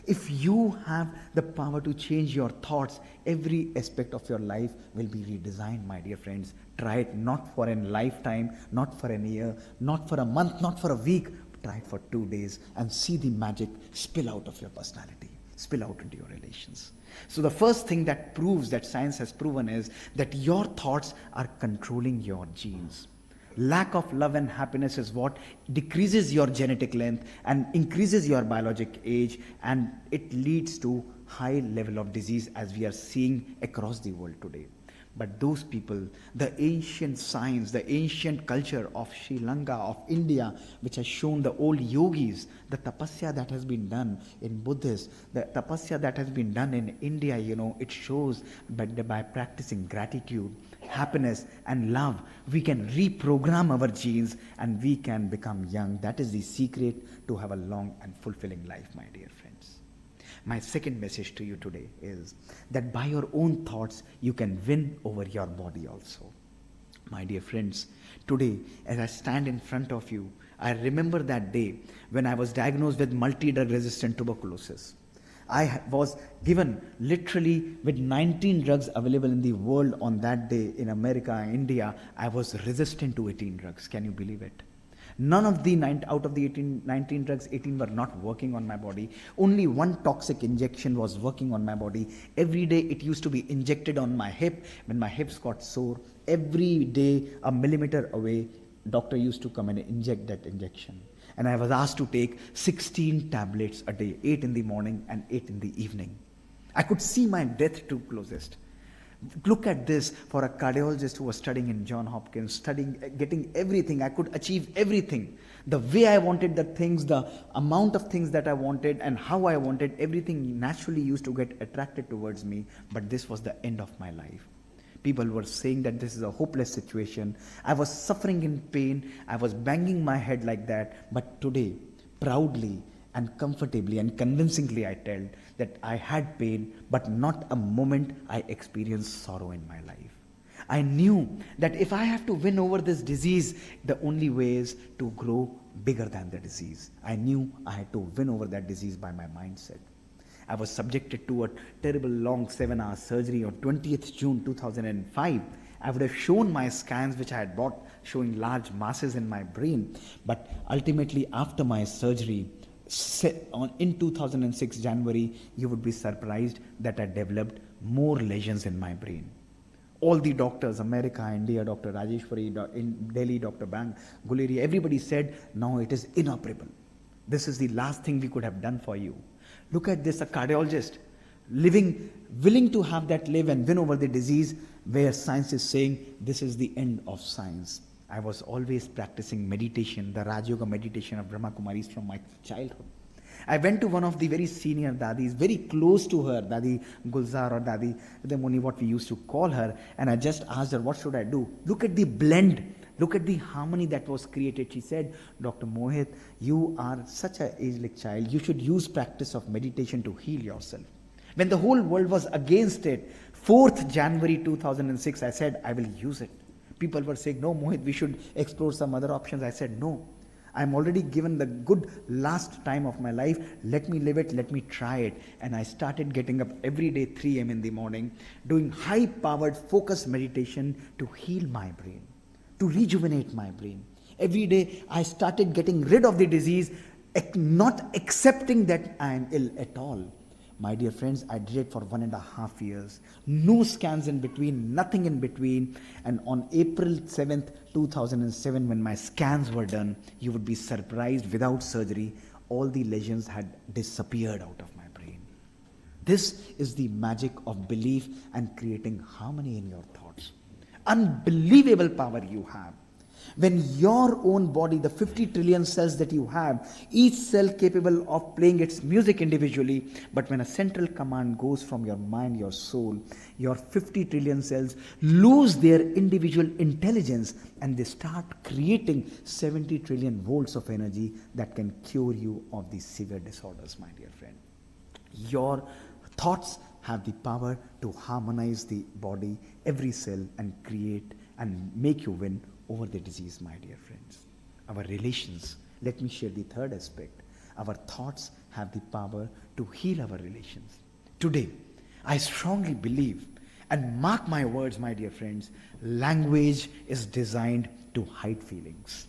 If you have the power to change your thoughts, every aspect of your life will be redesigned, my dear friends. Try it not for a lifetime, not for a year, not for a month, not for a week. Try it for 2 days and see the magic spill out of your personality, spill out into your relations. So the first thing that proves, that science has proven, is that your thoughts are controlling your genes. Lack of love and happiness is what decreases your genetic length and increases your biologic age, and it leads to high level of disease, as we are seeing across the world today. But those people, the ancient science, the ancient culture of Sri Lanka, of India, which has shown the old yogis, the tapasya that has been done in Buddhists, the tapasya that has been done in India, it shows that by practicing gratitude, happiness and love, we can reprogram our genes and we can become young. That is the secret to have a long and fulfilling life, my dear friends. My second message to you today is that by your own thoughts, you can win over your body also. My dear friends, today, as I stand in front of you, I remember that day when I was diagnosed with multi-drug resistant tuberculosis. I was given literally with 19 drugs available in the world on that day in America, India. I was resistant to 18 drugs. Can you believe it? None of the out of the 19 drugs, 18 were not working on my body. Only one toxic injection was working on my body. Every day it used to be injected on my hip. When my hips got sore, every day a millimeter away, doctor used to come and inject that injection. And I was asked to take 16 tablets a day, 8 in the morning and 8 in the evening. I could see my death too closest. Look at this, for a cardiologist who was studying in Johns Hopkins, getting everything. I could achieve everything. The way I wanted the things, the amount of things that I wanted and how I wanted, everything naturally used to get attracted towards me. But this was the end of my life. People were saying that this is a hopeless situation. I was suffering in pain. I was banging my head like that. But today, proudly and comfortably and convincingly, I tell that I had pain, but not a moment I experienced sorrow in my life. I knew that if I have to win over this disease, the only way is to grow bigger than the disease. I knew I had to win over that disease by my mindset. I was subjected to a terrible long 7-hour surgery on 20th June 2005. I would have shown my scans which I had bought showing large masses in my brain. But ultimately after my surgery, in 2006 January, you would be surprised that I developed more lesions in my brain. All the doctors, America, India, Dr. Rajeshwari, in Delhi, Dr. Bang, Guleri, everybody said, no, it is inoperable. This is the last thing we could have done for you. Look at this, a cardiologist willing to have that live and win over the disease, where science is saying this is the end of science. I was always practicing meditation, the Raj Yoga meditation of Brahma Kumaris from my childhood. I went to one of the very senior dadis, very close to her, Dadi Gulzar or Dadi Muni, what we used to call her, and I just asked her, what should I do? Look at the blend. Look at the harmony that was created. She said, Dr. Mohit, you are such an age-like child. You should use practice of meditation to heal yourself. When the whole world was against it, 4th January 2006, I said, I will use it. People were saying, no, Mohit, we should explore some other options. I said, no, I'm already given the good last time of my life. Let me live it. Let me try it. And I started getting up every day, 3 a.m. in the morning, doing high-powered focused meditation to heal my brain, to rejuvenate my brain. Every day I started getting rid of the disease, not accepting that I am ill at all. My dear friends, I did it for 1.5 years. No scans in between, nothing in between. And on April 7th, 2007, when my scans were done, you would be surprised, without surgery, all the lesions had disappeared out of my brain. This is the magic of belief and creating harmony in your thoughts. Unbelievable power you have. When your own body, the 50 trillion cells that you have, each cell capable of playing its music individually, but when a central command goes from your mind, your soul, your 50 trillion cells lose their individual intelligence and they start creating 70 trillion volts of energy that can cure you of these severe disorders, my dear friend. Your thoughts have the power to harmonize the body, every cell, and create and make you win over the disease, my dear friends. Our relations. Let me share the third aspect. Our thoughts have the power to heal our relations. Today, I strongly believe, and mark my words, my dear friends, language is designed to hide feelings.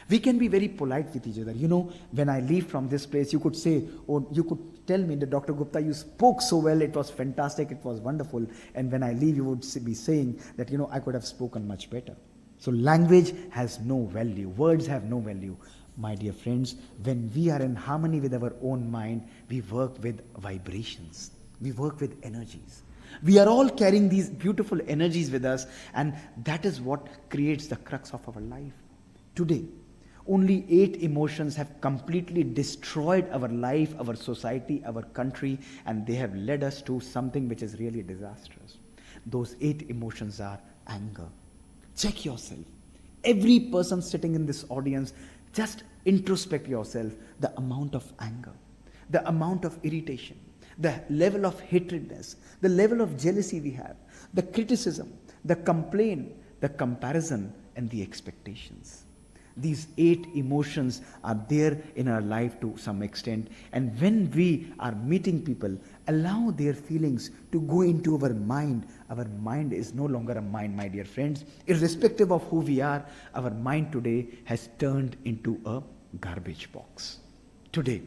We can be very polite with each other. You know, when I leave from this place, you could say, or you could tell me that Dr. Gupta, you spoke so well, it was fantastic, it was wonderful. And when I leave, you would be saying that, you know, I could have spoken much better. So language has no value. Words have no value. My dear friends, when we are in harmony with our own mind, we work with vibrations. We work with energies. We are all carrying these beautiful energies with us, and that is what creates the crux of our life. Today, only 8 emotions have completely destroyed our life, our society, our country, and they have led us to something which is really disastrous. Those 8 emotions are anger. Check yourself. Every person sitting in this audience, just introspect yourself, the amount of anger, the amount of irritation, the level of hatredness, the level of jealousy we have, the criticism, the complaint, the comparison, and the expectations. These 8 emotions are there in our life to some extent, and when we are meeting people, allow their feelings to go into our mind. Our mind is no longer a mind, my dear friends. Irrespective of who we are, our mind today has turned into a garbage box. Today,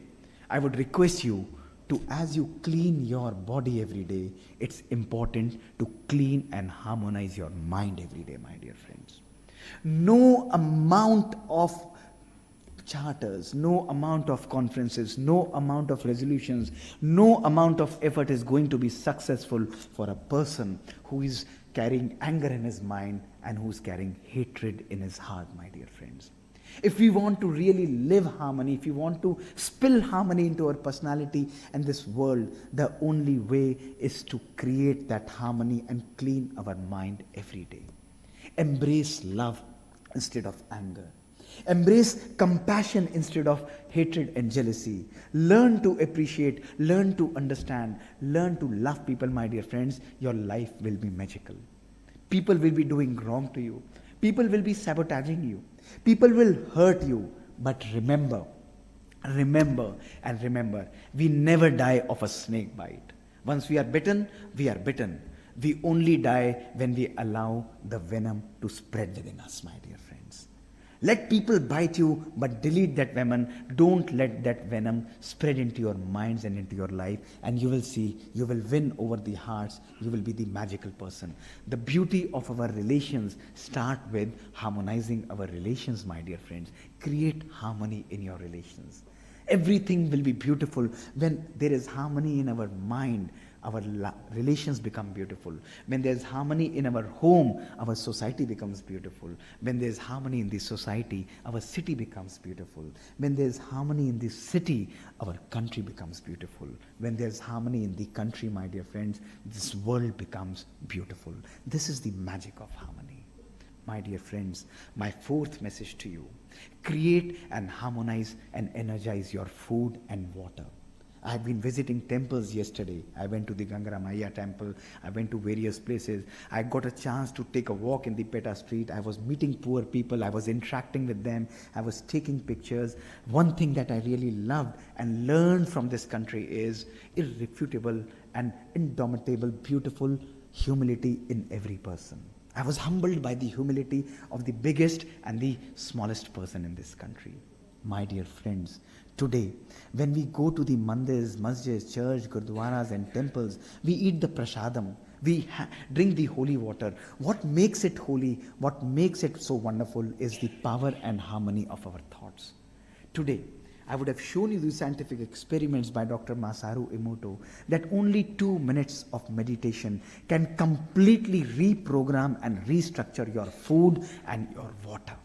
I would request you to, as you clean your body every day, it's important to clean and harmonize your mind every day, my dear friends. No amount of charters, no amount of conferences, no amount of resolutions, no amount of effort is going to be successful for a person who is carrying anger in his mind and who's carrying hatred in his heart, my dear friends. If we want to really live harmony, if we want to spill harmony into our personality and this world, the only way is to create that harmony and clean our mind every day. Embrace love instead of anger. Embrace compassion instead of hatred and jealousy. Learn to appreciate, learn to understand, learn to love people, my dear friends. Your life will be magical. People will be doing wrong to you. People will be sabotaging you. People will hurt you. But remember, we never die of a snake bite. Once we are bitten, we are bitten. We only die when we allow the venom to spread within us, my dear friends. Let people bite you, but delete that venom. Don't let that venom spread into your minds and into your life, and you will see, you will win over the hearts. You will be the magical person. The beauty of our relations start with harmonizing our relations, my dear friends. Create harmony in your relations. Everything will be beautiful when there is harmony in our mind. Our relations become beautiful. When there's harmony in our home, our society becomes beautiful. When there's harmony in the society, our city becomes beautiful. When there's harmony in the city, our country becomes beautiful. When there's harmony in the country, my dear friends, this world becomes beautiful. This is the magic of harmony. My dear friends, my 4th message to you: create and harmonize and energize your food and water. I have been visiting temples yesterday. I went to the Gangara Maya temple. I went to various places. I got a chance to take a walk in the Peta street. I was meeting poor people. I was interacting with them. I was taking pictures. One thing that I really loved and learned from this country is irrefutable and indomitable, beautiful humility in every person. I was humbled by the humility of the biggest and the smallest person in this country. My dear friends, today, when we go to the mandirs, masjids, church, gurdwaras and temples, we eat the prasadam, we drink the holy water. What makes it holy, what makes it so wonderful is the power and harmony of our thoughts. Today, I would have shown you the scientific experiments by Dr. Masaru Emoto that only 2 minutes of meditation can completely reprogram and restructure your food and your water.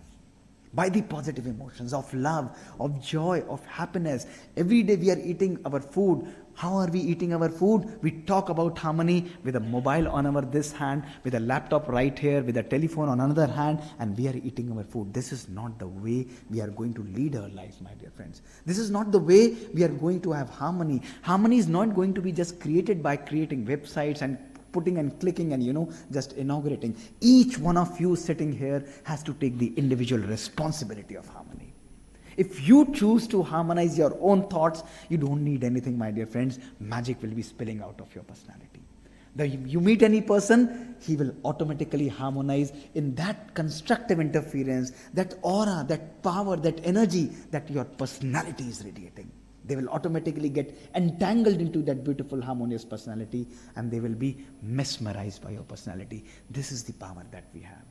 By the positive emotions of love, of joy, of happiness. Every day we are eating our food. How are we eating our food? We talk about harmony with a mobile on our this hand, with a laptop right here, with a telephone on another hand, and we are eating our food. This is not the way we are going to lead our lives, my dear friends. This is not the way we are going to have harmony. Harmony is not going to be just created by creating websites and putting and clicking and just inaugurating. Each one of you sitting here has to take the individual responsibility of harmony. If you choose to harmonize your own thoughts, you don't need anything, my dear friends. Magic will be spilling out of your personality. You meet any person, he will automatically harmonize in that constructive interference, that aura, that power, that energy that your personality is radiating. They will automatically get entangled into that beautiful harmonious personality, and they will be mesmerized by your personality. This is the power that we have.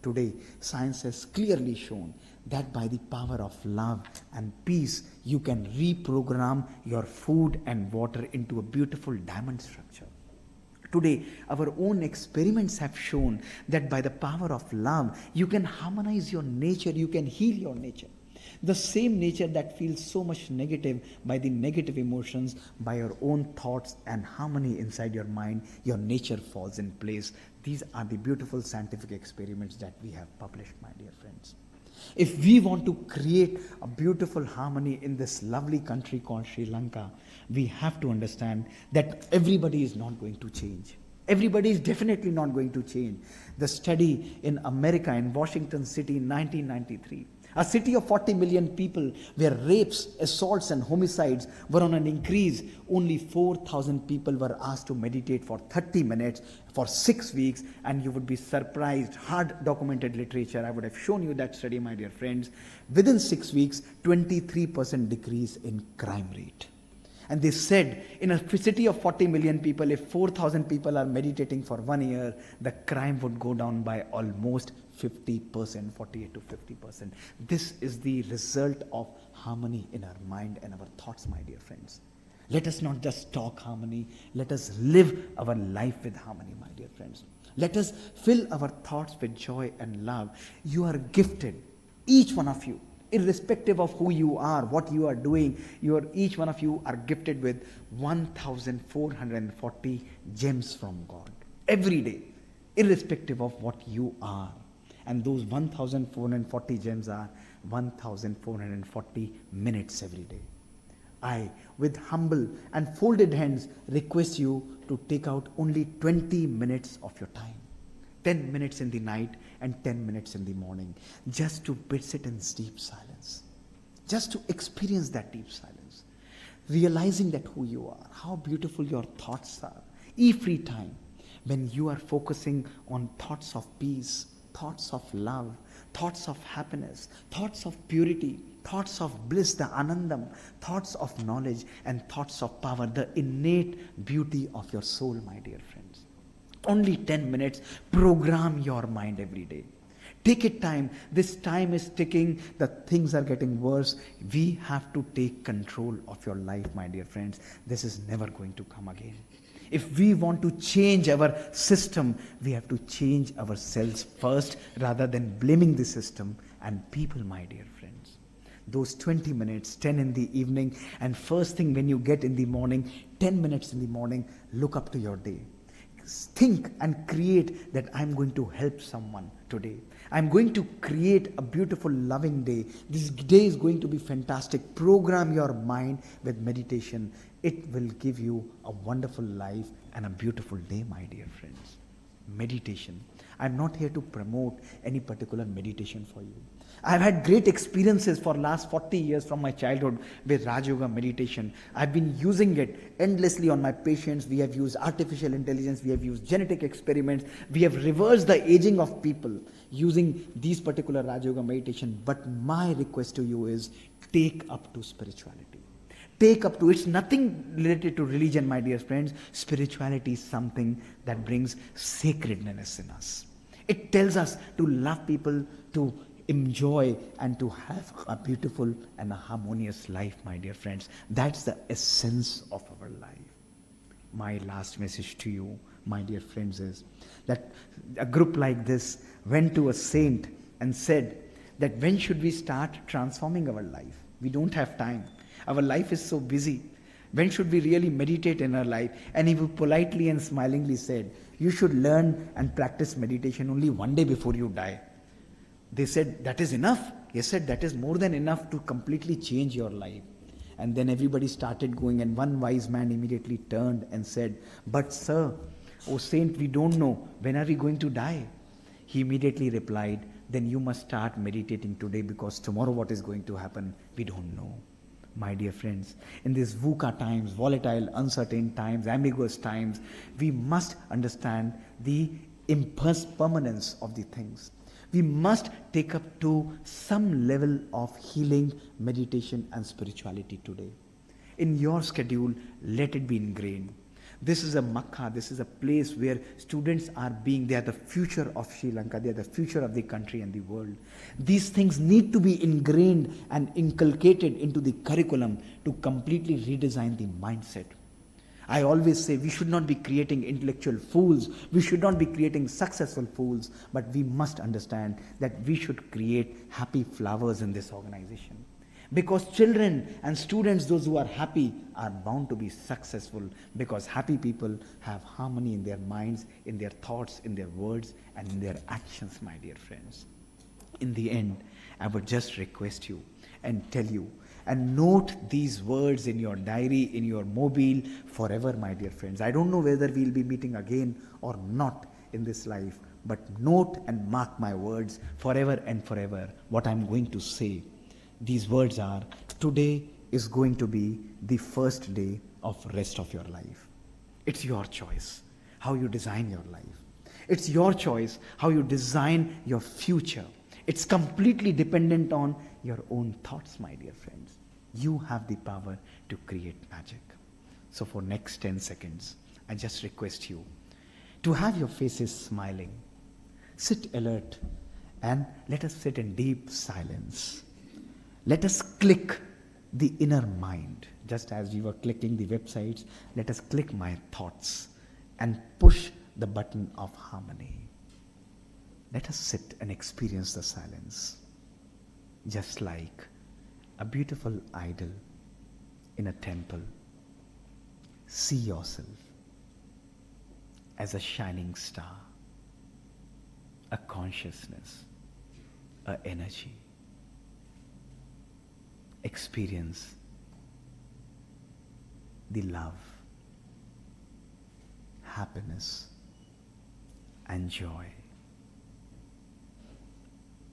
Today, science has clearly shown that by the power of love and peace, you can reprogram your food and water into a beautiful diamond structure. Today, our own experiments have shown that by the power of love, you can harmonize your nature, you can heal your nature. The same nature that feels so much negative by the negative emotions, by your own thoughts and harmony inside your mind, your nature falls in place. These are the beautiful scientific experiments that we have published, my dear friends. If we want to create a beautiful harmony in this lovely country called Sri Lanka, we have to understand that everybody is not going to change. Everybody is definitely not going to change. The study in America, in Washington City in 1993, a city of 40 million people where rapes, assaults and homicides were on an increase, only 4,000 people were asked to meditate for 30 minutes for 6 weeks, and you would be surprised, hard documented literature, I would have shown you that study, my dear friends. Within 6 weeks, 23% decrease in crime rate. And they said, in a city of 40 million people, if 4,000 people are meditating for 1 year, the crime would go down by almost 50%, 48 to 50%. This is the result of harmony in our mind and our thoughts, my dear friends. Let us not just talk harmony, let us live our life with harmony, my dear friends. Let us fill our thoughts with joy and love. You are gifted, each one of you, irrespective of who you are, what you are doing, each one of you are gifted with 1,440 gems from God every day, irrespective of what you are. And those 1,440 gems are 1,440 minutes every day. I, with humble and folded hands, request you to take out only 20 minutes of your time. 10 minutes in the night and 10 minutes in the morning, just to sit in deep silence, just to experience that deep silence, realizing that who you are, how beautiful your thoughts are. Every time when you are focusing on thoughts of peace, thoughts of love, thoughts of happiness, thoughts of purity, thoughts of bliss, the anandam, thoughts of knowledge and thoughts of power, the innate beauty of your soul, my dear friends. Only 10 minutes, program your mind every day. Take it time. This time is ticking. The things are getting worse. We have to take control of your life, my dear friends. This is never going to come again. If we want to change our system, we have to change ourselves first rather than blaming the system and people, my dear friends. Those 20 minutes, 10 in the evening, and first thing when you get in the morning, 10 minutes in the morning, look up to your day. Think and create that I'm going to help someone today. I'm going to create a beautiful, loving day. This day is going to be fantastic. Program your mind with meditation. It will give you a wonderful life and a beautiful day, my dear friends. Meditation. I'm not here to promote any particular meditation for you. I've had great experiences for last 40 years from my childhood with Raj Yoga meditation. I've been using it endlessly on my patients. We have used artificial intelligence. We have used genetic experiments. We have reversed the aging of people using these particular Raj Yoga meditation. But my request to you is take up to spirituality. Take up to, it's nothing related to religion, my dear friends. Spirituality is something that brings sacredness in us. It tells us to love people, to enjoy and to have a beautiful and a harmonious life, my dear friends. That's the essence of our life. My last message to you, my dear friends, is that a group like this went to a saint and said that when should we start transforming our life? We don't have time. Our life is so busy. When should we really meditate in our life? And he politely and smilingly said, you should learn and practice meditation only one day before you die. They said, that is enough. He said, that is more than enough to completely change your life. And then everybody started going, and one wise man immediately turned and said, but sir, oh saint, we don't know, when are we going to die? He immediately replied, then you must start meditating today, because tomorrow what is going to happen, we don't know. My dear friends, in these VUCA times, volatile, uncertain times, ambiguous times, we must understand the impermanence of the things. We must take up to some level of healing, meditation and spirituality today. In your schedule, let it be ingrained. This is a Makkah, this is a place where students are they are the future of Sri Lanka, they are the future of the country and the world. These things need to be ingrained and inculcated into the curriculum to completely redesign the mindset. I always say we should not be creating intellectual fools, we should not be creating successful fools, but we must understand that we should create happy flowers in this organization. Because children and students, those who are happy, are bound to be successful, because happy people have harmony in their minds, in their thoughts, in their words, and in their actions, my dear friends. In the end, I would just request you and tell you, and note these words in your diary, in your mobile, forever, my dear friends. I don't know whether we'll be meeting again or not in this life, but note and mark my words forever and forever, what I'm going to say. These words are, today is going to be the first day of rest of your life. It's your choice how you design your life. It's your choice how you design your future. It's completely dependent on your own thoughts, my dear friends. You have the power to create magic. So for next 10 seconds, I just request you to have your faces smiling. Sit alert and let us sit in deep silence. Let us click the inner mind. Just as we were clicking the websites, let us click my thoughts and push the button of harmony. Let us sit and experience the silence, just like a beautiful idol in a temple. See yourself as a shining star, a consciousness, an energy. Experience the love, happiness, and joy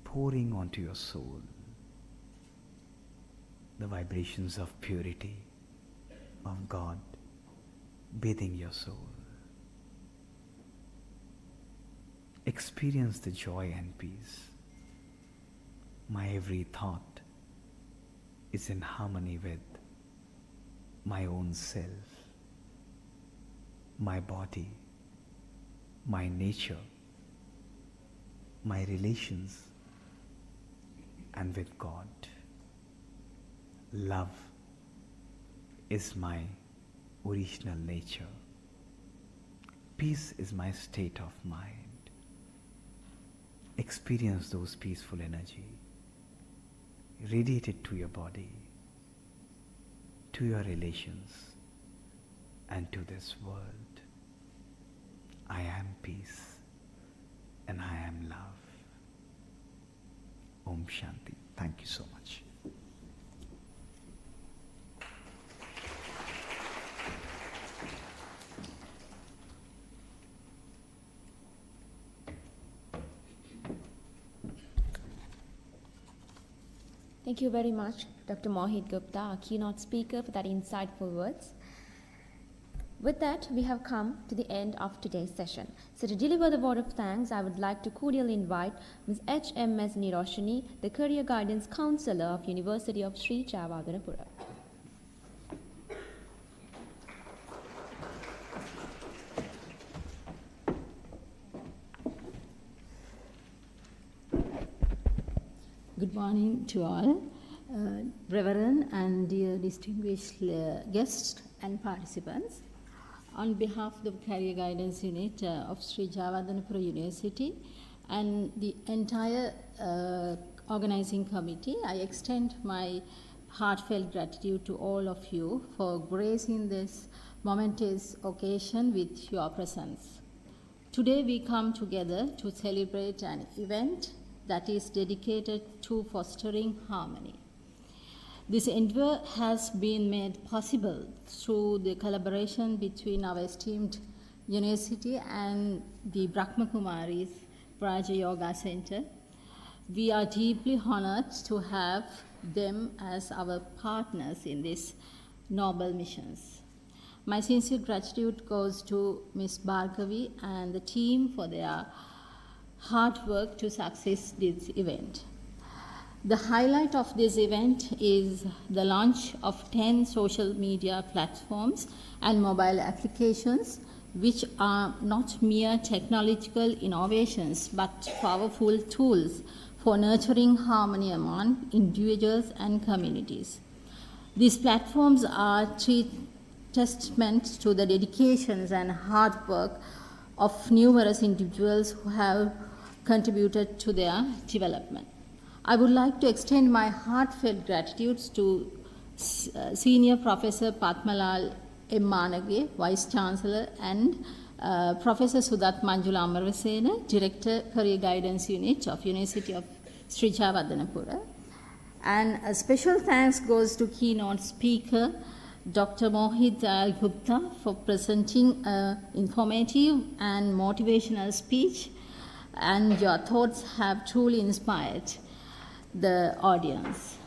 pouring onto your soul, the vibrations of purity of God bathing your soul. Experience the joy and peace. My every thought is in harmony with my own self, my body, my nature, my relations, and with God. Love is my original nature. Peace is my state of mind. Experience those peaceful energy. Radiate it to your body, to your relations, and to this world. I am peace and I am love. Om Shanti. Thank you so much. Thank you very much, Dr. Mohit Gupta, our keynote speaker, for that insightful words. With that, we have come to the end of today's session. So to deliver the word of thanks, I would like to cordially invite Ms. H.M.S. Niroshini, the Career Guidance Counselor of University of Sri Javadanapura. Good morning to all, Reverend and dear distinguished guests and participants. On behalf of the Career Guidance Unit of Sri Javadanapura University and the entire organizing committee, I extend my heartfelt gratitude to all of you for gracing this momentous occasion with your presence. Today we come together to celebrate an event that is dedicated to fostering harmony. This endeavor has been made possible through the collaboration between our esteemed university and the BRAHMA KUMARIS Raja Yoga Center. We are deeply honored to have them as our partners in this noble missions. My sincere gratitude goes to Ms. Bhargavi and the team for their hard work to success this event. The highlight of this event is the launch of 10 social media platforms and mobile applications, which are not mere technological innovations but powerful tools for nurturing harmony among individuals and communities. These platforms are testament to the dedications and hard work of numerous individuals who have contributed to their development. I would like to extend my heartfelt gratitude to Senior Professor Patmalal M. Manage, Vice Chancellor, and Professor Sudat Manjula Amarasena, Director, Career Guidance Unit of University of Sri Javadanapura. And a special thanks goes to keynote speaker, Dr. Mohit Gupta, for presenting an informative and motivational speech, and your thoughts have truly inspired the audience.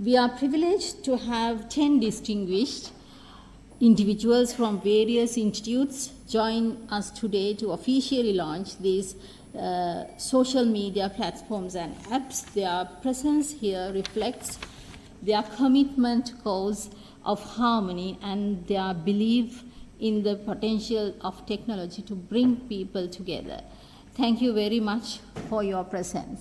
We are privileged to have 10 distinguished individuals from various institutes join us today to officially launch these social media platforms and apps. Their presence here reflects their commitment cause of harmony and their belief in the potential of technology to bring people together. Thank you very much for your presence.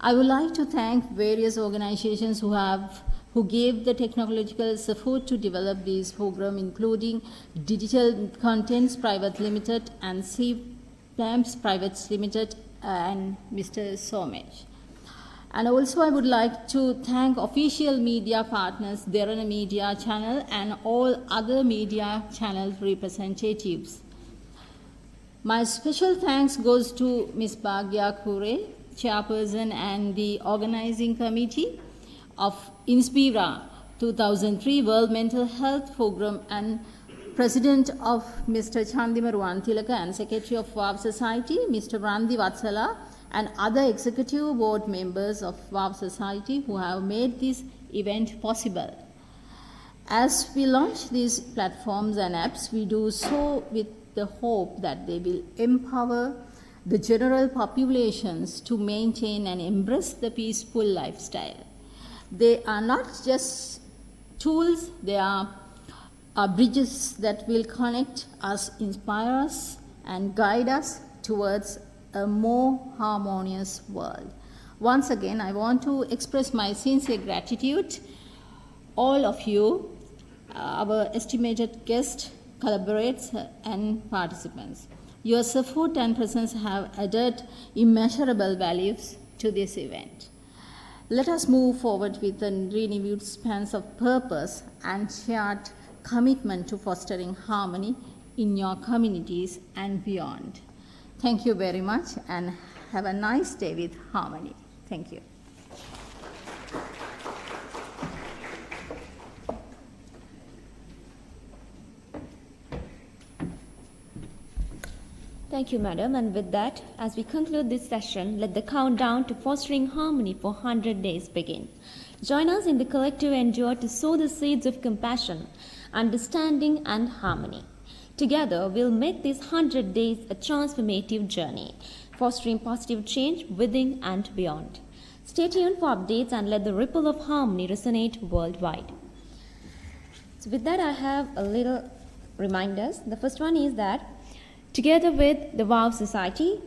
I would like to thank various organizations who gave the technological support to develop this program, including Digital Contents Private Limited and CPAMS Private Limited and Mr. Somesh. And also I would like to thank official media partners, Dherana Media Channel and all other media channel representatives. My special thanks goes to Ms. Bhagya Kure, Chairperson and the Organizing Committee of INSPIRA 2003 World Mental Health Program and President of Mr. Chandimaruan Tilaka and Secretary of WAV Society, Mr. Randi Vatsala, and other executive board members of WAV Society who have made this event possible. As we launch these platforms and apps, we do so with the hope that they will empower the general populations to maintain and embrace the peaceful lifestyle. They are not just tools, they are bridges that will connect us, inspire us, and guide us towards a more harmonious world. Once again, I want to express my sincere gratitude, all of you, our estimated guests, collaborators, and participants. Your support and presence have added immeasurable values to this event. Let us move forward with a renewed sense of purpose and shared commitment to fostering harmony in your communities and beyond. Thank you very much and have a nice day with harmony. Thank you. Thank you, Madam. And with that, as we conclude this session, let the countdown to fostering harmony for 100 days begin. Join us in the collective endeavor to sow the seeds of compassion, understanding, and harmony. Together, we'll make these 100 days a transformative journey, fostering positive change within and beyond. Stay tuned for updates and let the ripple of harmony resonate worldwide. So with that, I have a little reminders. The first one is that together with the WAV Society,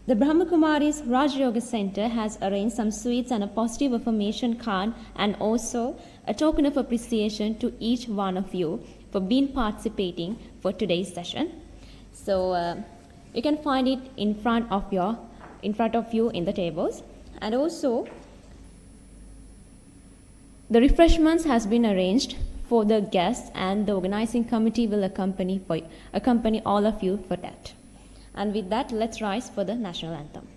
the BRAHMA KUMARIS Raja Yoga Center has arranged some sweets and a positive affirmation card and also a token of appreciation to each one of you for being participating for today's session. So you can find it in front of you in the tables. And also the refreshments has been arranged for the guests, and the organizing committee will accompany all of you for that. And with that, let's rise for the national anthem.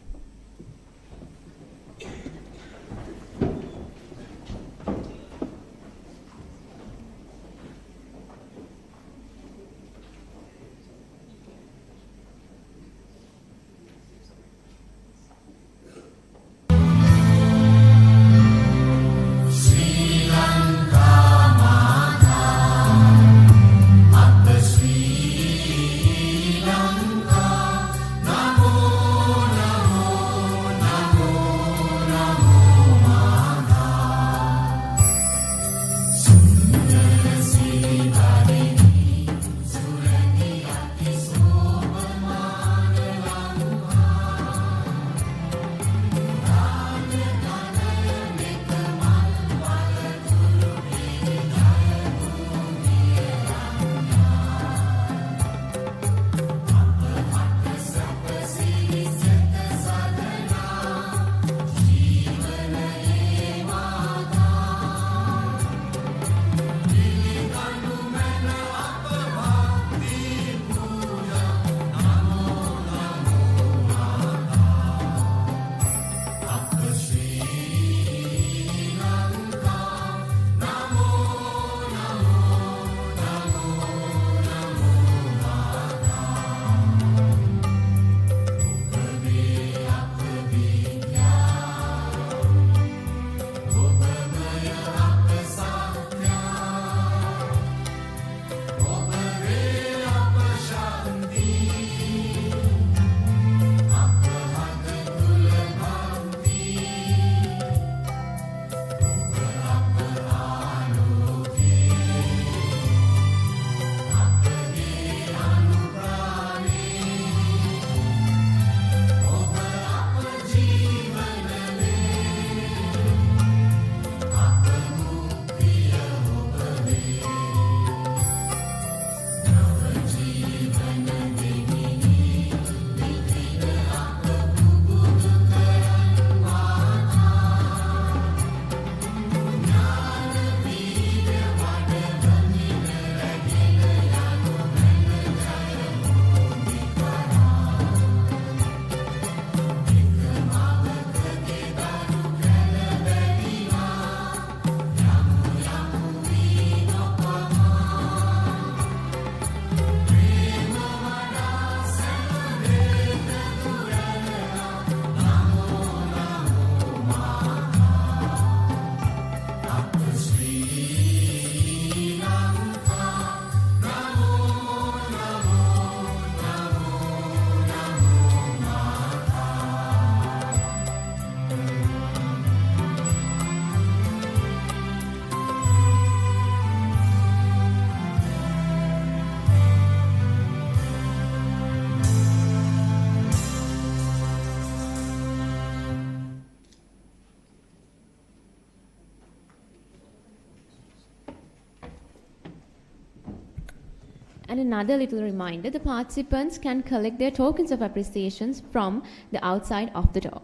And another little reminder, the participants can collect their tokens of appreciations from the outside of the door.